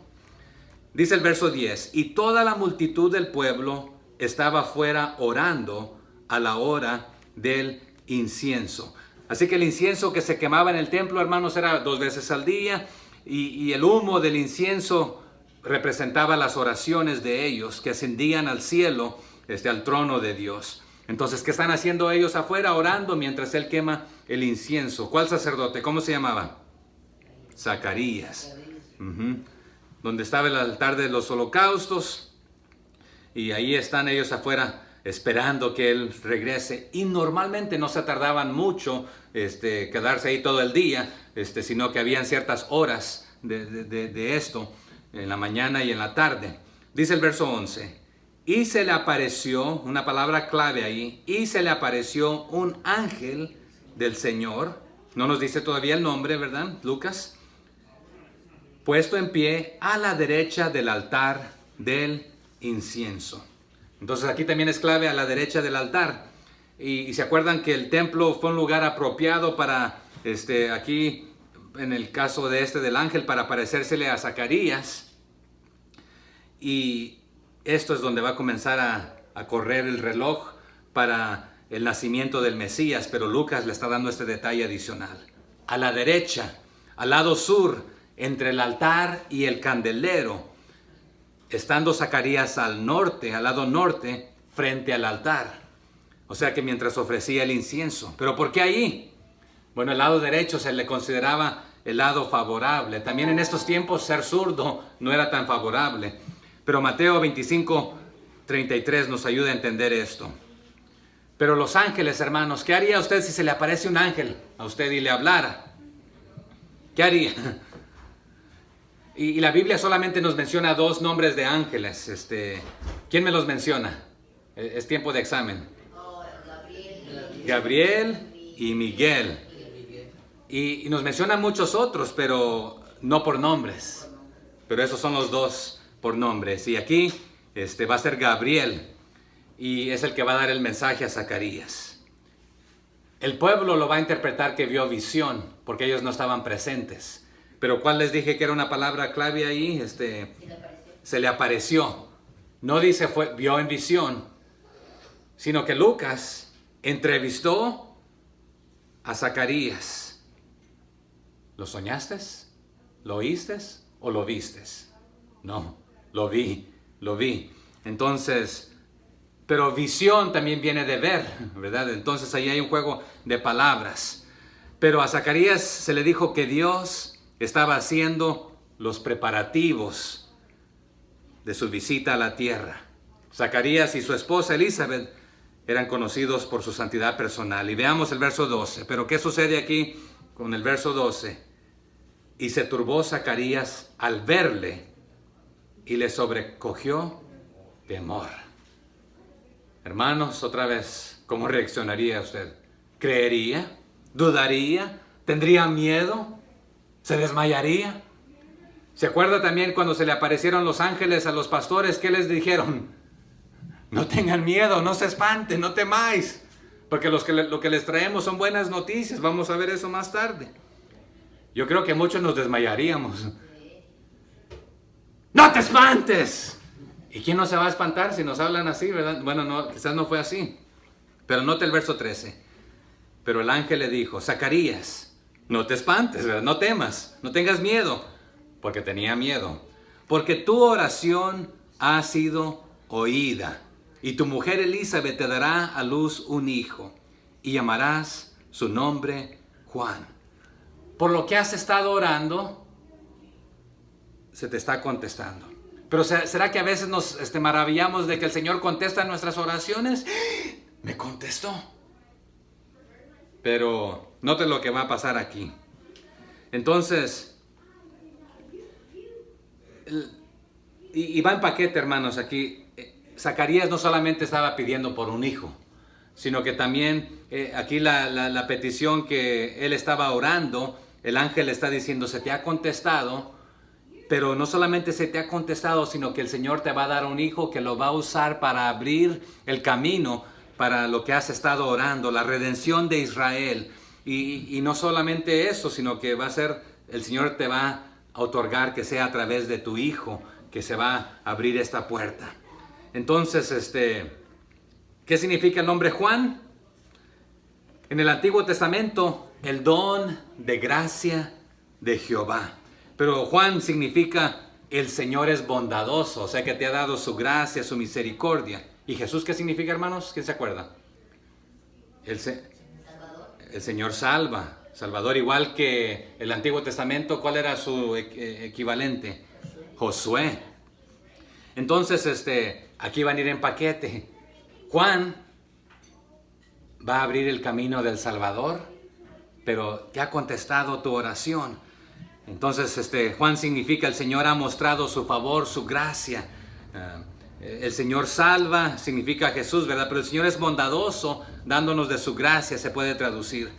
Speaker 1: Dice el verso 10, y toda la multitud del pueblo estaba afuera orando a la hora del incienso. Así que el incienso que se quemaba en el templo, hermanos, era 2 veces al día, y el humo del incienso representaba las oraciones de ellos que ascendían al cielo, al trono de Dios. Entonces, ¿qué están haciendo ellos afuera? Orando mientras él quema el incienso. ¿Cuál sacerdote? ¿Cómo se llamaba? Zacarías. Donde estaba el altar de los holocaustos, y ahí están ellos afuera esperando que él regrese. Y normalmente no se tardaban mucho quedarse ahí todo el día, sino que habían ciertas horas de esto, en la mañana y en la tarde. Dice el verso 11, y se le apareció, una palabra clave ahí, y se le apareció un ángel del Señor. No nos dice todavía el nombre, ¿verdad, Lucas? Puesto en pie a la derecha del altar del incienso. Entonces aquí también es clave, a la derecha del altar. Y se acuerdan que el templo fue un lugar apropiado para, aquí en el caso del ángel, para parecérsele a Zacarías. Y esto es donde va a comenzar a correr el reloj para el nacimiento del Mesías, pero Lucas le está dando este detalle adicional. A la derecha, al lado sur, entre el altar y el candelero, estando Zacarías al norte, al lado norte, frente al altar. O sea que mientras ofrecía el incienso. ¿Pero por qué ahí? Bueno, el lado derecho se le consideraba el lado favorable. También en estos tiempos ser zurdo no era tan favorable. Pero Mateo 25:33 nos ayuda a entender esto. Pero los ángeles, hermanos, ¿qué haría usted si se le aparece un ángel a usted y le hablara? ¿Qué haría? Y la Biblia solamente nos menciona 2 nombres de ángeles. ¿Quién me los menciona? Es tiempo de examen. Gabriel y Miguel. Y nos menciona muchos otros, pero no por nombres. Pero esos son los 2 por nombres. Y aquí va a ser Gabriel. Y es el que va a dar el mensaje a Zacarías. El pueblo lo va a interpretar que vio visión, porque ellos no estaban presentes. Pero ¿cuál les dije que era una palabra clave ahí? Se le apareció. No dice vio en visión, sino que Lucas entrevistó a Zacarías. ¿Lo soñaste? ¿Lo oíste? ¿O lo viste? No, lo vi. Entonces, pero visión también viene de ver, ¿verdad? Entonces ahí hay un juego de palabras. Pero a Zacarías se le dijo que Dios estaba haciendo los preparativos de su visita a la tierra. Zacarías y su esposa Elizabeth eran conocidos por su santidad personal. Y veamos el verso 12. Pero ¿qué sucede aquí con el verso 12? Y se turbó Zacarías al verle y le sobrecogió temor. Hermanos, otra vez, ¿cómo reaccionaría usted? ¿Creería? ¿Dudaría? ¿Tendría miedo? ¿Se desmayaría? ¿Se acuerda también cuando se le aparecieron los ángeles a los pastores? ¿Qué les dijeron? No tengan miedo, no se espanten, no temáis. Porque lo que les traemos son buenas noticias. Vamos a ver eso más tarde. Yo creo que muchos nos desmayaríamos. ¡No te espantes! ¿Y quién no se va a espantar si nos hablan así, verdad? Bueno, no, quizás no fue así. Pero note el verso 13. Pero el ángel le dijo, Zacarías, no te espantes, ¿verdad? No temas, no tengas miedo, porque tenía miedo. Porque tu oración ha sido oída, y tu mujer Elizabeth te dará a luz un hijo, y llamarás su nombre Juan. Por lo que has estado orando, se te está contestando. Pero ¿será que a veces nos maravillamos de que el Señor contesta nuestras oraciones? Me contestó. Pero note lo que va a pasar aquí. Entonces, y va en paquete, hermanos, aquí. Zacarías no solamente estaba pidiendo por un hijo, sino que también aquí la petición que él estaba orando, el ángel está diciendo, se te ha contestado, pero no solamente se te ha contestado, sino que el Señor te va a dar un hijo que lo va a usar para abrir el camino para lo que has estado orando, la redención de Israel. Y no solamente eso, sino que va a ser, el Señor te va a otorgar que sea a través de tu hijo que se va a abrir esta puerta. Entonces, ¿qué significa el nombre Juan? En el Antiguo Testamento, el don de gracia de Jehová. Pero Juan significa el Señor es bondadoso, o sea que te ha dado su gracia, su misericordia. ¿Y Jesús qué significa, hermanos? ¿Quién se acuerda? El Señor salva, Salvador, igual que el Antiguo Testamento. ¿Cuál era su equivalente? Josué. Entonces, aquí van a ir en paquete. Juan va a abrir el camino del Salvador, pero te ha contestado tu oración. Entonces, Juan significa el Señor ha mostrado su favor, su gracia. El Señor salva, significa Jesús, ¿verdad? Pero el Señor es bondadoso, dándonos de su gracia, se puede traducir.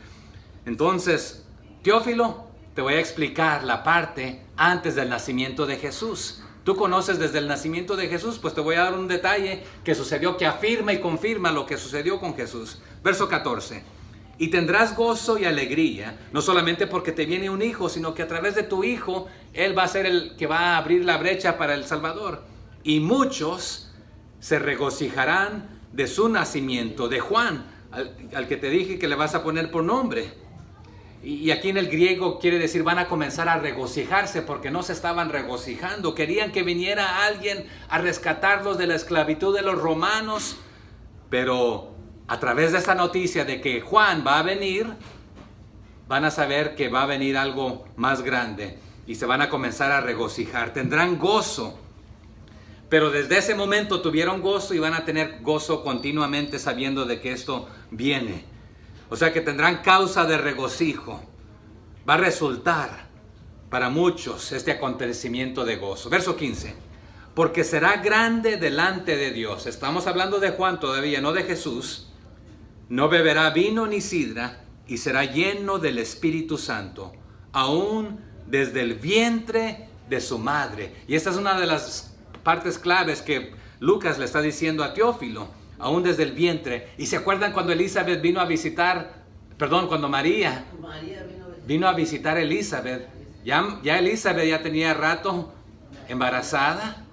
Speaker 1: Entonces, Teófilo, te voy a explicar la parte antes del nacimiento de Jesús. Tú conoces desde el nacimiento de Jesús, pues te voy a dar un detalle que sucedió, que afirma y confirma lo que sucedió con Jesús. Verso 14. Y tendrás gozo y alegría, no solamente porque te viene un hijo, sino que a través de tu hijo, Él va a ser el que va a abrir la brecha para el Salvador. Y muchos se regocijarán de su nacimiento, de Juan, al que te dije que le vas a poner por nombre. Y aquí en el griego quiere decir van a comenzar a regocijarse porque no se estaban regocijando. Querían que viniera alguien a rescatarlos de la esclavitud de los romanos, pero a través de esta noticia de que Juan va a venir, van a saber que va a venir algo más grande y se van a comenzar a regocijar. Tendrán gozo, pero desde ese momento tuvieron gozo y van a tener gozo continuamente sabiendo de que esto viene. O sea que tendrán causa de regocijo. Va a resultar para muchos este acontecimiento de gozo. Verso 15. Porque será grande delante de Dios. Estamos hablando de Juan todavía, no de Jesús. No beberá vino ni sidra y será lleno del Espíritu Santo, aún desde el vientre de su madre. Y esta es una de las partes claves que Lucas le está diciendo a Teófilo, aún desde el vientre. Y se acuerdan cuando Elizabeth vino a visitar, cuando María vino a visitar a Elizabeth. Ya Elizabeth ya tenía rato embarazada.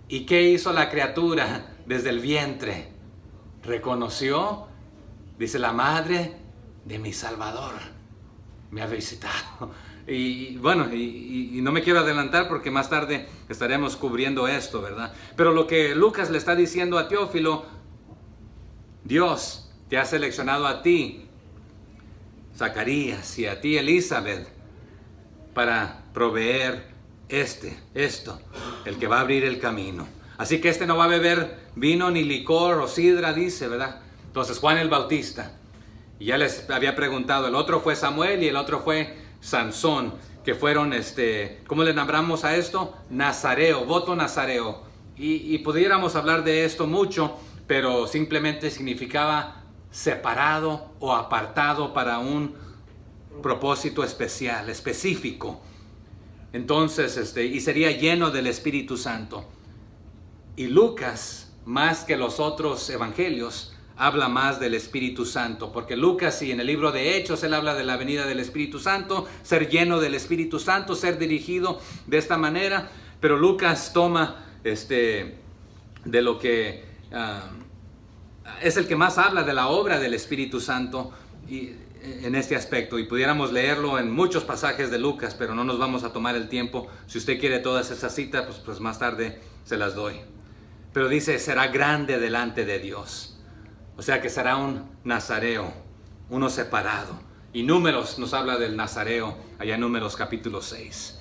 Speaker 1: ¿Y qué hizo la criatura desde el vientre? Reconoció, dice, la madre de mi Salvador me ha visitado. Y bueno, y no me quiero adelantar porque más tarde estaremos cubriendo esto, ¿verdad? Pero lo que Lucas le está diciendo a Teófilo, Dios te ha seleccionado a ti, Zacarías, y a ti, Elizabeth, para proveer esto, el que va a abrir el camino. Así que no va a beber vino ni licor o sidra, dice, ¿verdad? Entonces Juan el Bautista, y ya les había preguntado, el otro fue Samuel y el otro fue Sansón, que fueron, ¿cómo le nombramos a esto? Nazareo, voto nazareo. Y pudiéramos hablar de esto mucho, pero simplemente significaba separado o apartado para un propósito especial, específico. Entonces, y sería lleno del Espíritu Santo. Y Lucas, más que los otros evangelios, habla más del Espíritu Santo, porque Lucas, y en el libro de Hechos, él habla de la venida del Espíritu Santo, ser lleno del Espíritu Santo, ser dirigido de esta manera, pero Lucas toma de lo que es el que más habla de la obra del Espíritu Santo y en este aspecto, y pudiéramos leerlo en muchos pasajes de Lucas, pero no nos vamos a tomar el tiempo. Si usted quiere todas esas citas, pues más tarde se las doy. Pero dice, será grande delante de Dios. O sea que será un nazareo, uno separado. Y Números nos habla del nazareo, allá en Números capítulo 6.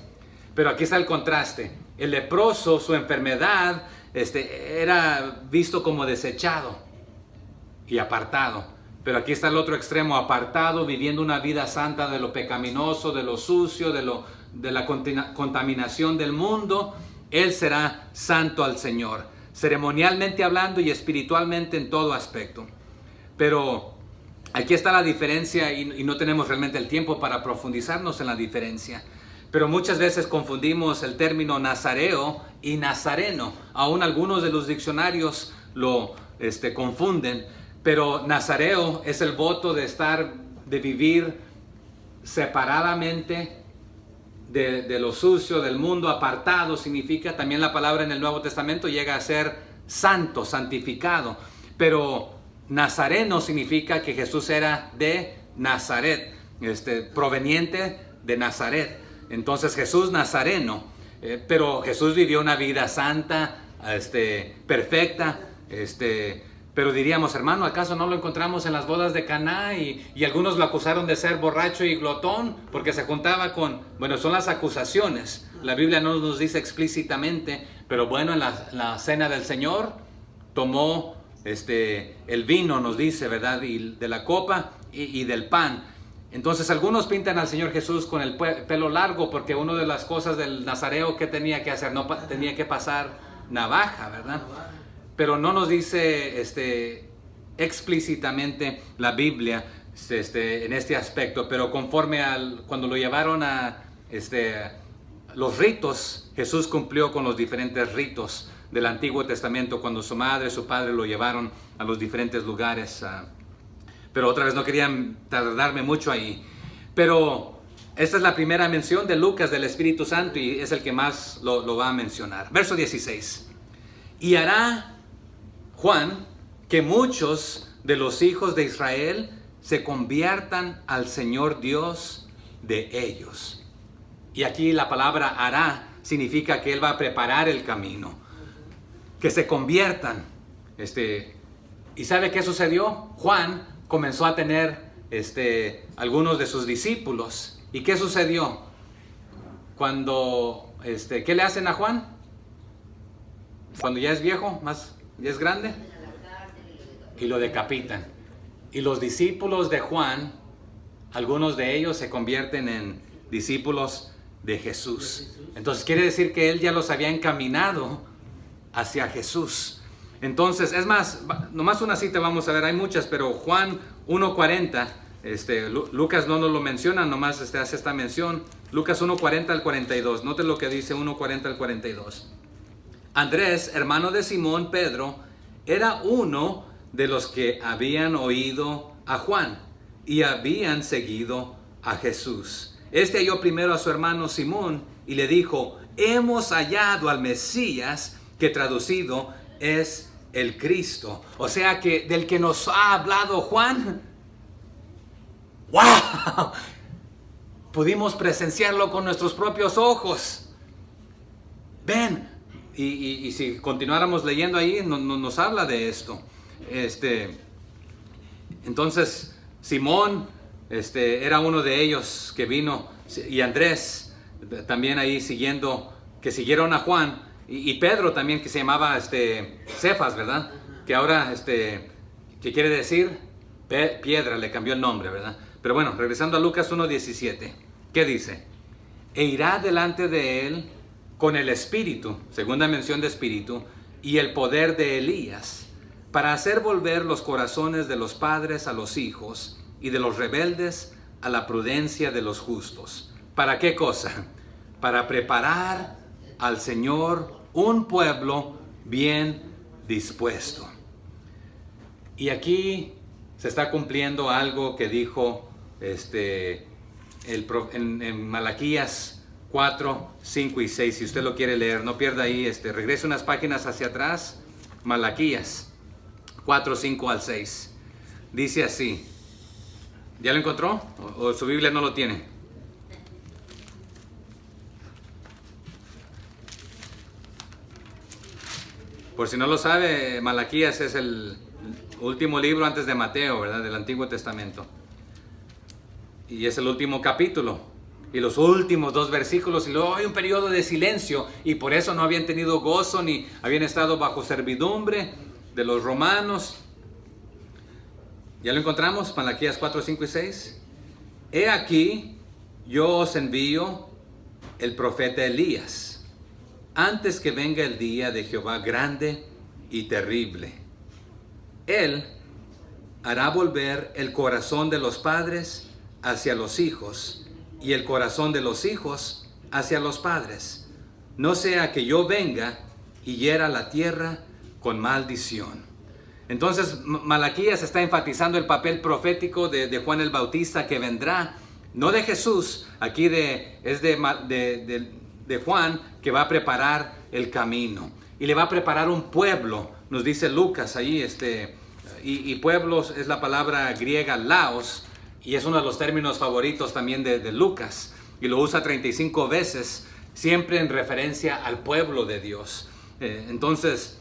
Speaker 1: Pero aquí está el contraste. El leproso, su enfermedad, era visto como desechado y apartado. Pero aquí está el otro extremo, apartado, viviendo una vida santa de lo pecaminoso, de lo sucio, de la contaminación del mundo. Él será santo al Señor, ceremonialmente hablando y espiritualmente en todo aspecto. Pero aquí está la diferencia y no tenemos realmente el tiempo para profundizarnos en la diferencia. Pero muchas veces confundimos el término nazareo y nazareno. Aún algunos de los diccionarios lo confunden. Pero nazareo es el voto de vivir separadamente de lo sucio, del mundo, apartado. Significa, también la palabra en el Nuevo Testamento llega a ser santo, santificado. Pero nazareno significa que Jesús era de Nazaret, proveniente de Nazaret. Entonces Jesús nazareno, pero Jesús vivió una vida santa, perfecta, pero diríamos, hermano, ¿acaso no lo encontramos en las bodas de Caná? Y algunos lo acusaron de ser borracho y glotón porque se juntaba con... Bueno, son las acusaciones. La Biblia no nos dice explícitamente, pero bueno, en la cena del Señor tomó el vino, nos dice, ¿verdad? Y de la copa y del pan. Entonces algunos pintan al Señor Jesús con el pelo largo porque una de las cosas del nazareo que tenía que hacer, no tenía que pasar navaja, ¿verdad? Pero no nos dice explícitamente la Biblia en este aspecto. Pero conforme cuando lo llevaron a los ritos, Jesús cumplió con los diferentes ritos del Antiguo Testamento cuando su madre y su padre lo llevaron a los diferentes lugares. Pero otra vez no quería tardarme mucho ahí. Pero esta es la primera mención de Lucas del Espíritu Santo y es el que más lo va a mencionar. Verso 16. Y hará Juan que muchos de los hijos de Israel se conviertan al Señor Dios de ellos. Y aquí la palabra hará significa que Él va a preparar el camino. Que se conviertan. ¿Y sabe qué sucedió? Juan comenzó a tener algunos de sus discípulos. ¿Y qué sucedió? Cuando, ¿qué le hacen a Juan? Cuando ya es viejo, ya es grande, y lo decapitan. Y los discípulos de Juan, algunos de ellos se convierten en discípulos de Jesús. Entonces quiere decir que él ya los había encaminado hacia Jesús. Entonces, es más, nomás una cita vamos a ver, hay muchas, pero Juan 1:40, Lucas no nos lo menciona, nomás hace esta mención. Lucas 1:40 al 42, note lo que dice 1:40 al 42. Andrés, hermano de Simón Pedro, era uno de los que habían oído a Juan y habían seguido a Jesús. Halló primero a su hermano Simón y le dijo: hemos hallado al Mesías, que traducido es el Cristo. O sea que del que nos ha hablado Juan, ¡wow! Pudimos presenciarlo con nuestros propios ojos. Ven, y si continuáramos leyendo ahí, nos habla de esto. Entonces, Simón era uno de ellos que vino, y Andrés también ahí que siguieron a Juan, y Pedro también, que se llamaba Cefas, ¿verdad? Que ahora, ¿qué quiere decir? Piedra, le cambió el nombre, ¿verdad? Pero bueno, regresando a Lucas 1:17, ¿qué dice? E irá delante de él con el espíritu, segunda mención de espíritu, y el poder de Elías, para hacer volver los corazones de los padres a los hijos, y de los rebeldes a la prudencia de los justos. ¿Para qué cosa? Para preparar al Señor un pueblo bien dispuesto. Y aquí se está cumpliendo algo que dijo en Malaquías 4, 5 y 6. Si usted lo quiere leer, no pierda ahí, regrese unas páginas hacia atrás. Malaquías 4, 5 al 6. Dice así. ¿Ya lo encontró? ¿O su Biblia no lo tiene? Por si no lo sabe, Malaquías es el último libro antes de Mateo, ¿verdad? Del Antiguo Testamento. Y es el último capítulo. Y los últimos 2 versículos, y luego hay un periodo de silencio, y por eso no habían tenido gozo, ni habían estado bajo servidumbre de los romanos. ¿Ya lo encontramos? Malaquías 4, 5 y 6. He aquí, yo os envío el profeta Elías, antes que venga el día de Jehová grande y terrible. Él hará volver el corazón de los padres hacia los hijos, y el corazón de los hijos hacia los padres, no sea que yo venga y hiera la tierra con maldición. Entonces Malaquías está enfatizando el papel profético de Juan el Bautista, que vendrá, no de Jesús, aquí es de Juan, que va a preparar el camino, y le va a preparar un pueblo, nos dice Lucas ahí, y pueblos es la palabra griega laos, y es uno de los términos favoritos también de Lucas, y lo usa 35 veces, siempre en referencia al pueblo de Dios. Entonces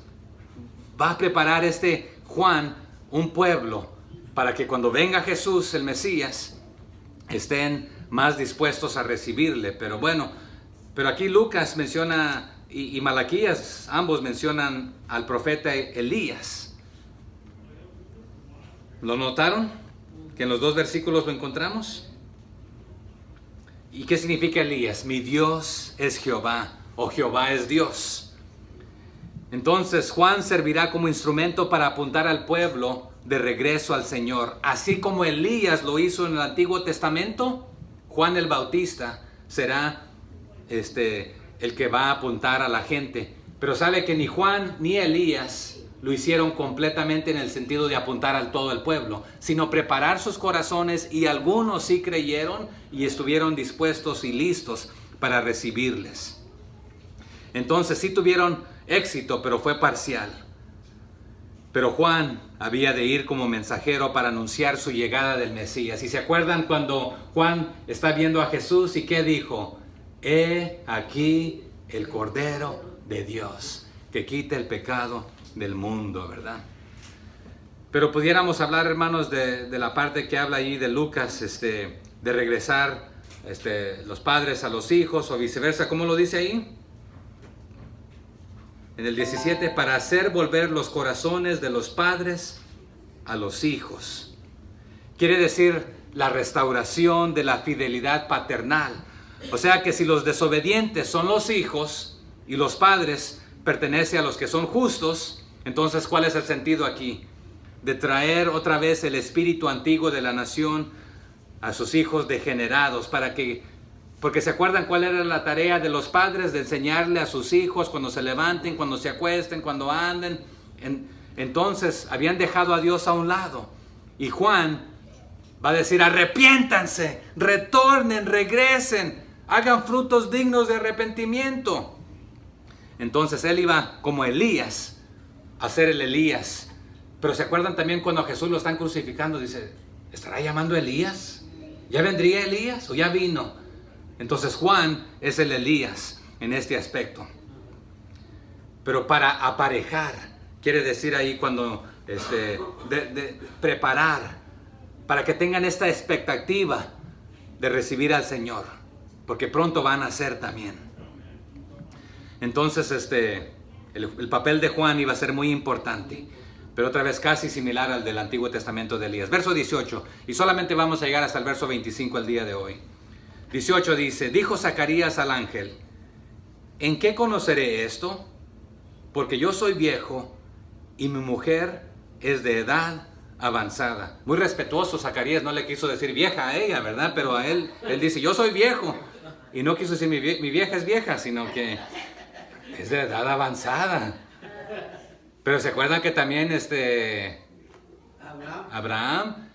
Speaker 1: va a preparar Juan un pueblo para que cuando venga Jesús el Mesías estén más dispuestos a recibirle. Pero bueno, pero aquí Lucas menciona y Malaquías, ambos mencionan al profeta Elías. ¿Lo notaron? Que en los 2 versículos lo encontramos. ¿Y qué significa Elías? Mi Dios es Jehová, o Jehová es Dios. Entonces Juan servirá como instrumento para apuntar al pueblo de regreso al Señor. Así como Elías lo hizo en el Antiguo Testamento, Juan el Bautista será el que va a apuntar a la gente. Pero sabe que ni Juan ni Elías lo hicieron completamente en el sentido de apuntar al todo el pueblo, sino preparar sus corazones, y algunos sí creyeron y estuvieron dispuestos y listos para recibirles. Entonces sí tuvieron éxito, pero fue parcial. Pero Juan había de ir como mensajero para anunciar su llegada del Mesías. ¿Y se acuerdan cuando Juan está viendo a Jesús y qué dijo? He aquí el Cordero de Dios, que quita el pecado del mundo, ¿verdad? Pero pudiéramos hablar, hermanos, de la parte que habla ahí de Lucas, de regresar los padres a los hijos o viceversa. ¿Cómo lo dice ahí? En el 17, para hacer volver los corazones de los padres a los hijos. Quiere decir la restauración de la fidelidad paternal. O sea que si los desobedientes son los hijos y los padres pertenecen a los que son justos, entonces ¿cuál es el sentido aquí? De traer otra vez el espíritu antiguo de la nación a sus hijos degenerados, porque se acuerdan cuál era la tarea de los padres, de enseñarle a sus hijos cuando se levanten, cuando se acuesten, cuando anden. Entonces habían dejado a Dios a un lado. Y Juan va a decir: arrepiéntanse, retornen, regresen, hagan frutos dignos de arrepentimiento. Entonces él iba como Elías a ser el Elías. Pero se acuerdan también cuando a Jesús lo están crucificando, dice: ¿estará llamando a Elías? ¿Ya vendría Elías o ya vino? Entonces Juan es el Elías en este aspecto. Pero para aparejar, quiere decir ahí cuando preparar, para que tengan esta expectativa de recibir al Señor, porque pronto van a ser también. Entonces el papel de Juan iba a ser muy importante, pero otra vez casi similar al del Antiguo Testamento de Elías. Verso 18, y solamente vamos a llegar hasta el verso 25 el día de hoy. 18 dice: dijo Zacarías al ángel: ¿en qué conoceré esto? Porque yo soy viejo y mi mujer es de edad avanzada. Muy respetuoso Zacarías, no le quiso decir vieja a ella, ¿verdad? Pero a él dice: yo soy viejo. Y no quiso decir mi vieja es vieja, sino que es de edad avanzada. Pero se acuerdan que también Abraham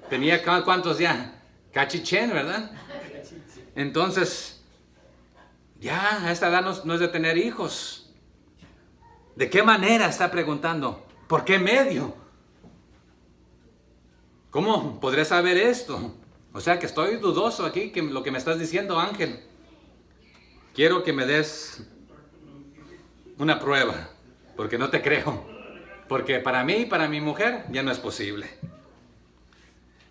Speaker 1: tenía ¿cuántos ya? Cachichén, ¿verdad? Entonces, ya a esta edad no es de tener hijos. ¿De qué manera? Está preguntando. ¿Por qué medio? ¿Cómo podré saber esto? O sea que estoy dudoso aquí que lo que me estás diciendo, ángel. Quiero que me des una prueba, porque no te creo. Porque para mí y para mi mujer ya no es posible.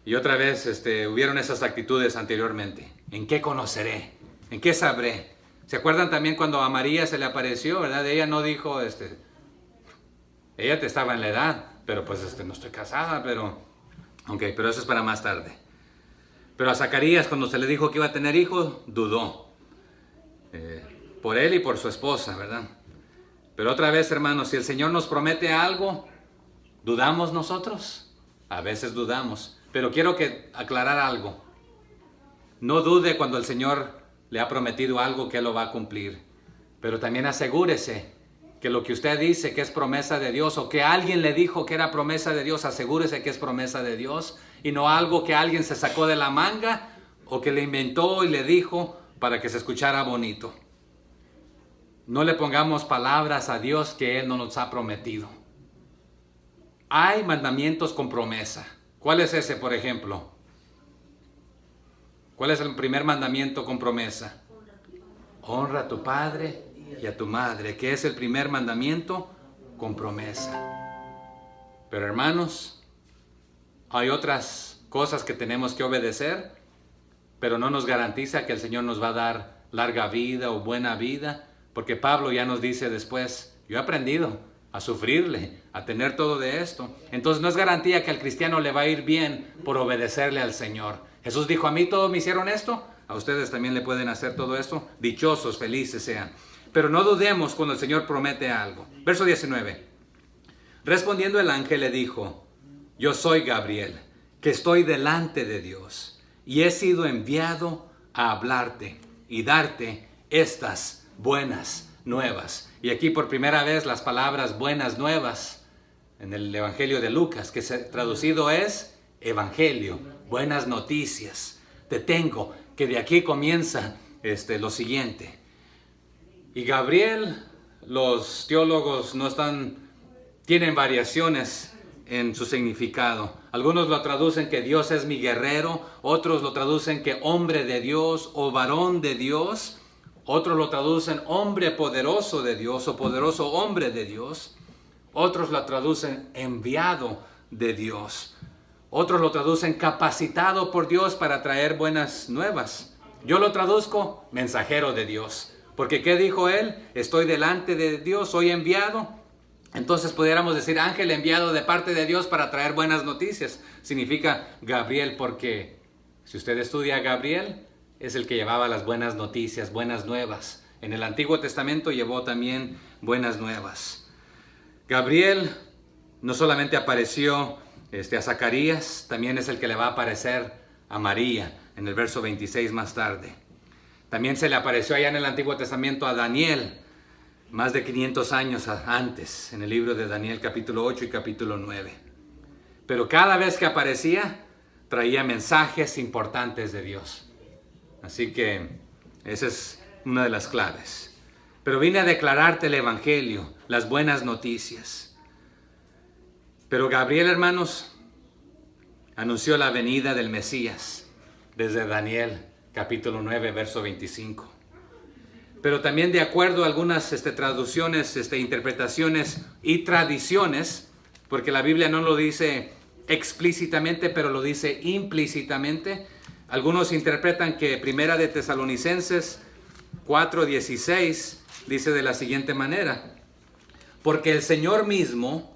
Speaker 1: Y otra vez hubieron esas actitudes anteriormente. ¿En qué conoceré? ¿En qué sabré? ¿Se acuerdan también cuando a María se le apareció, verdad? Ella no dijo, ella estaba en la edad, pero pues no estoy casada, pero eso es para más tarde. Pero a Zacarías, cuando se le dijo que iba a tener hijos, dudó. Por él y por su esposa, ¿verdad? Pero otra vez, hermanos, si el Señor nos promete algo, ¿dudamos nosotros? A veces dudamos. Pero quiero aclarar algo. No dude cuando el Señor le ha prometido algo que Él lo va a cumplir. Pero también asegúrese que lo que usted dice que es promesa de Dios, o que alguien le dijo que era promesa de Dios, asegúrese que es promesa de Dios y no algo que alguien se sacó de la manga o que le inventó y le dijo para que se escuchara bonito. No le pongamos palabras a Dios que Él no nos ha prometido. Hay mandamientos con promesa. ¿Cuál es ese, por ejemplo? ¿Cuál es el primer mandamiento con promesa? Honra a tu padre y a tu madre, que es el primer mandamiento con promesa. Pero hermanos, hay otras cosas que tenemos que obedecer, pero no nos garantiza que el Señor nos va a dar larga vida o buena vida, porque Pablo ya nos dice después: yo he aprendido a sufrirle, a tener todo de esto. Entonces no es garantía que al cristiano le va a ir bien por obedecerle al Señor. Jesús dijo: a mí todos me hicieron esto, a ustedes también le pueden hacer todo esto. Dichosos, felices sean. Pero no dudemos cuando el Señor promete algo. Verso 19. Respondiendo el ángel le dijo: yo soy Gabriel, que estoy delante de Dios, y he sido enviado a hablarte y darte estas buenas nuevas. Y aquí por primera vez las palabras buenas nuevas en el Evangelio de Lucas, que traducido es Evangelio, buenas noticias. Te tengo, que de aquí comienza lo siguiente. Y Gabriel, los teólogos tienen variaciones en su significado. Algunos lo traducen que Dios es mi guerrero, otros lo traducen que hombre de Dios o varón de Dios. Otros lo traducen hombre poderoso de Dios o poderoso hombre de Dios. Otros lo traducen enviado de Dios. Otros lo traducen capacitado por Dios para traer buenas nuevas. Yo lo traduzco mensajero de Dios. Porque ¿qué dijo él? Estoy delante de Dios, soy enviado. Entonces pudiéramos decir ángel enviado de parte de Dios para traer buenas noticias. Significa Gabriel, porque si usted estudia a Gabriel, es el que llevaba las buenas noticias, buenas nuevas. En el Antiguo Testamento llevó también buenas nuevas. Gabriel no solamente apareció a Zacarías, también es el que le va a aparecer a María en el verso 26 más tarde. También se le apareció allá en el Antiguo Testamento a Daniel, más de 500 años antes, en el libro de Daniel capítulo 8 y capítulo 9. Pero cada vez que aparecía, traía mensajes importantes de Dios. Así que esa es una de las claves. Pero vine a declararte el Evangelio, las buenas noticias. Pero Gabriel, hermanos, anunció la venida del Mesías desde Daniel capítulo 9, verso 25. Pero también de acuerdo a algunas traducciones, interpretaciones y tradiciones, porque la Biblia no lo dice explícitamente, pero lo dice implícitamente. Algunos interpretan que Primera de Tesalonicenses 4:16 dice de la siguiente manera: porque el Señor mismo,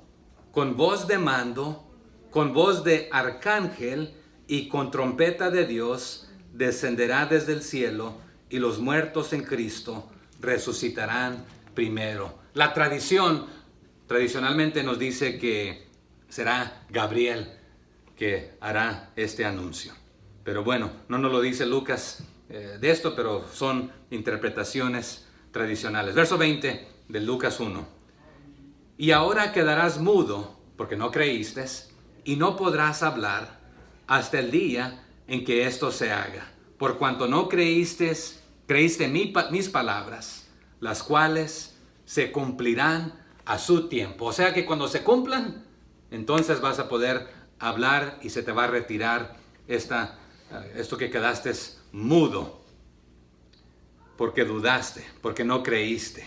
Speaker 1: con voz de mando, con voz de arcángel y con trompeta de Dios, descenderá desde el cielo, y los muertos en Cristo resucitarán primero. La tradicionalmente nos dice que será Gabriel que hará este anuncio. Pero bueno, no nos lo dice Lucas de esto, pero son interpretaciones tradicionales. Verso 20 de Lucas 1. Y ahora quedarás mudo, porque no creíste, y no podrás hablar hasta el día en que esto se haga. Por cuanto no creíste mis palabras, las cuales se cumplirán a su tiempo. O sea que cuando se cumplan, entonces vas a poder hablar y se te va a retirar esto que quedaste mudo, porque dudaste, porque no creíste.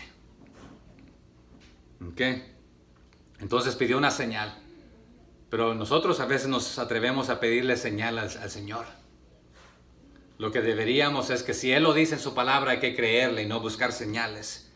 Speaker 1: ¿Ok? Entonces pidió una señal. Pero nosotros a veces nos atrevemos a pedirle señal al Señor. Lo que deberíamos es que si Él lo dice en su palabra, hay que creerle y no buscar señales.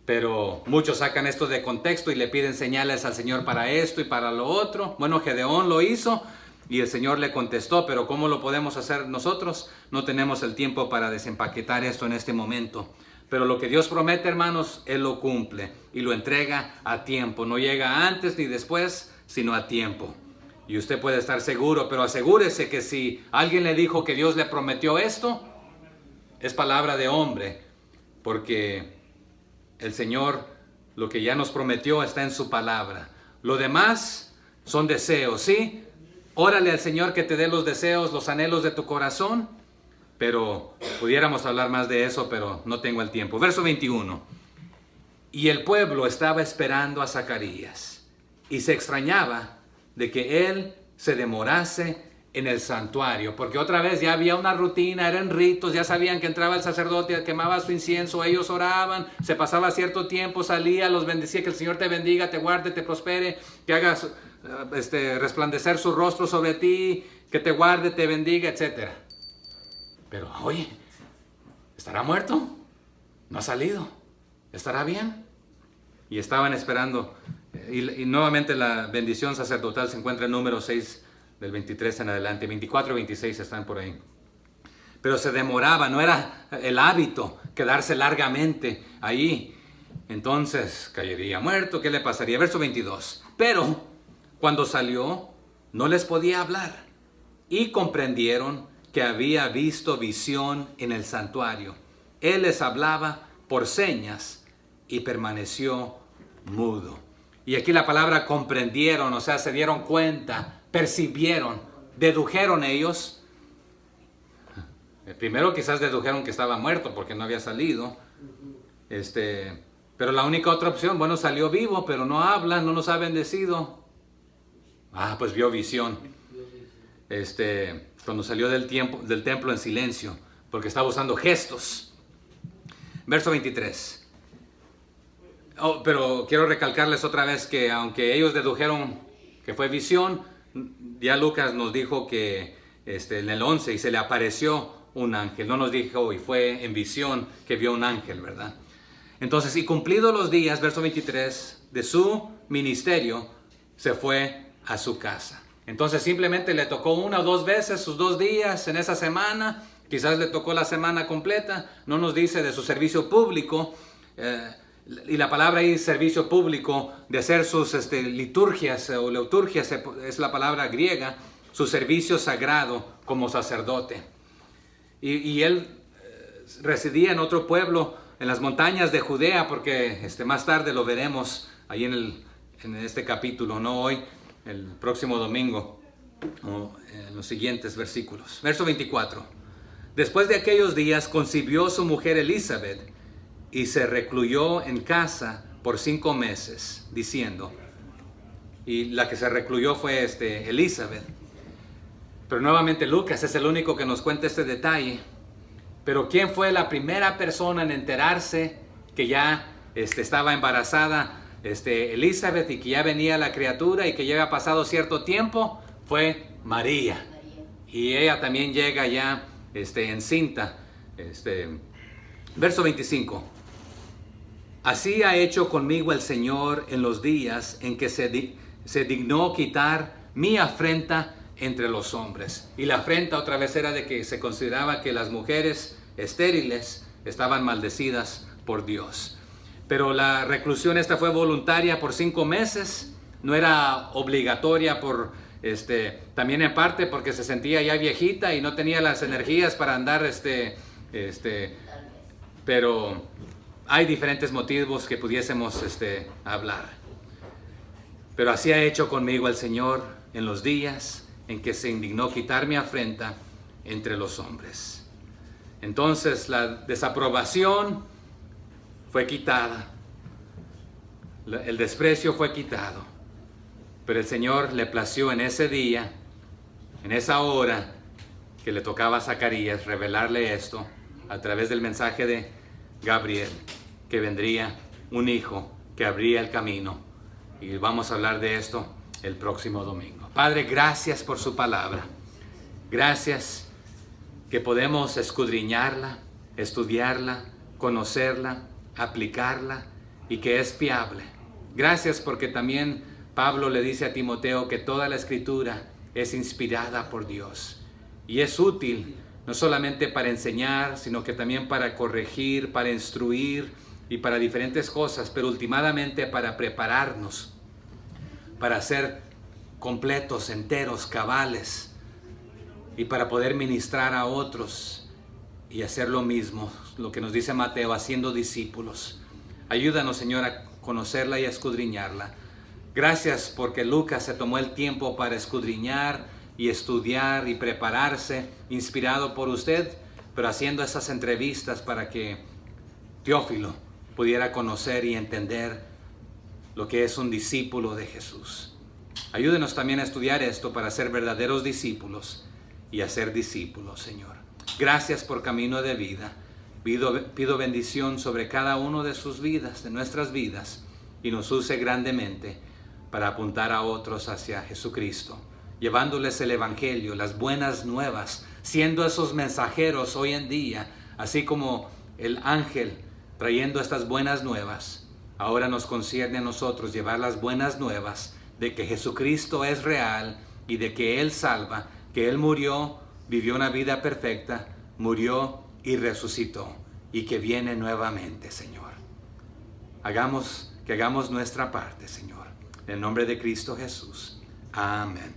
Speaker 1: Pero muchos sacan esto de contexto y le piden señales al Señor para esto y para lo otro. Bueno, Gedeón lo hizo y el Señor le contestó, pero ¿cómo lo podemos hacer nosotros? No tenemos el tiempo para desempaquetar esto en este momento. Pero lo que Dios promete, hermanos, Él lo cumple y lo entrega a tiempo. No llega antes ni después, sino a tiempo. Y usted puede estar seguro, pero asegúrese que si alguien le dijo que Dios le prometió esto, es palabra de hombre, porque el Señor, lo que ya nos prometió está en su palabra. Lo demás son deseos, ¿sí? Órale al Señor que te dé los deseos, los anhelos de tu corazón, pero pudiéramos hablar más de eso, pero no tengo el tiempo. Verso 21. Y el pueblo estaba esperando a Zacarías, y se extrañaba de que él se demorase en el santuario, porque otra vez ya había una rutina, eran ritos, ya sabían que entraba el sacerdote, quemaba su incienso, ellos oraban, se pasaba cierto tiempo, salía, los bendecía, que el Señor te bendiga, te guarde, te prospere, que haga resplandecer su rostro sobre ti, que te guarde, te bendiga, etc. Pero oye, ¿estará muerto? No ha salido, ¿estará bien? Y estaban esperando. Y nuevamente la bendición sacerdotal se encuentra en número 6 del 23 en adelante. 24 y 26 están por ahí. Pero se demoraba, no era el hábito quedarse largamente ahí. Entonces caería muerto, ¿qué le pasaría? Verso 22. Pero cuando salió, no les podía hablar. Y comprendieron que había visto visión en el santuario. Él les hablaba por señas y permaneció mudo. Y aquí la palabra comprendieron, o sea, se dieron cuenta, percibieron, dedujeron ellos. Primero quizás dedujeron que estaba muerto porque no había salido. Pero la única otra opción, bueno, salió vivo, pero no habla, no nos ha bendecido. Pues vio visión. Cuando salió del templo en silencio, porque estaba usando gestos. Verso 23. Pero quiero recalcarles otra vez que aunque ellos dedujeron que fue visión, ya Lucas nos dijo que en el 11 y se le apareció un ángel. No nos dijo y fue en visión que vio un ángel, ¿verdad? Entonces, y cumplidos los días, verso 23, de su ministerio, se fue a su casa. Entonces simplemente le tocó una o dos veces sus 2 días en esa semana. Quizás le tocó la semana completa. No nos dice de su servicio público. Y la palabra ahí, servicio público, de hacer sus liturgias o liturgias, es la palabra griega, su servicio sagrado como sacerdote. Y él residía en otro pueblo, en las montañas de Judea, porque más tarde lo veremos ahí en este capítulo, no hoy, el próximo domingo, o en los siguientes versículos. Verso 24. Después de aquellos días concibió su mujer Elizabeth y se recluyó en casa por 5 meses, diciendo, y la que se recluyó fue Elizabeth. Pero nuevamente Lucas es el único que nos cuenta este detalle. Pero ¿quién fue la primera persona en enterarse que ya estaba embarazada Elizabeth y que ya venía la criatura y que ya había pasado cierto tiempo? Fue María. Y ella también llega ya encinta. Verso 25. Así ha hecho conmigo el Señor en los días en que se dignó quitar mi afrenta entre los hombres. Y la afrenta otra vez era de que se consideraba que las mujeres estériles estaban maldecidas por Dios. Pero la reclusión esta fue voluntaria por 5 meses, no era obligatoria también en parte porque se sentía ya viejita y no tenía las energías para andar pero hay diferentes motivos que pudiésemos hablar. Pero así ha hecho conmigo el Señor en los días en que se indignó quitar mi afrenta entre los hombres. Entonces la desaprobación fue quitada, el desprecio fue quitado, pero el Señor le plació en ese día, en esa hora que le tocaba a Zacarías revelarle esto a través del mensaje de Gabriel, que vendría un hijo que abría el camino. Y vamos a hablar de esto el próximo domingo. Padre, gracias por su palabra. Gracias que podemos escudriñarla, estudiarla, conocerla, aplicarla y que es fiable. Gracias porque también Pablo le dice a Timoteo que toda la escritura es inspirada por Dios y es útil no solamente para enseñar, sino que también para corregir, para instruir y para diferentes cosas, pero últimamente para prepararnos, para ser completos, enteros, cabales, y para poder ministrar a otros y hacer lo mismo, lo que nos dice Mateo, haciendo discípulos. Ayúdanos, Señor, a conocerla y a escudriñarla. Gracias porque Lucas se tomó el tiempo para escudriñar y estudiar y prepararse, inspirado por usted, pero haciendo esas entrevistas para que Teófilo pudiera conocer y entender lo que es un discípulo de Jesús. Ayúdenos también a estudiar esto para ser verdaderos discípulos y a ser discípulos, Señor. Gracias por Camino de Vida. Pido bendición sobre cada uno de sus vidas, de nuestras vidas, y nos use grandemente para apuntar a otros hacia Jesucristo, llevándoles el Evangelio, las buenas nuevas, siendo esos mensajeros hoy en día, así como el ángel trayendo estas buenas nuevas. Ahora nos concierne a nosotros llevar las buenas nuevas de que Jesucristo es real y de que Él salva, que Él murió, vivió una vida perfecta, murió y resucitó, y que viene nuevamente, Señor. Que hagamos nuestra parte, Señor. En el nombre de Cristo Jesús. Amén.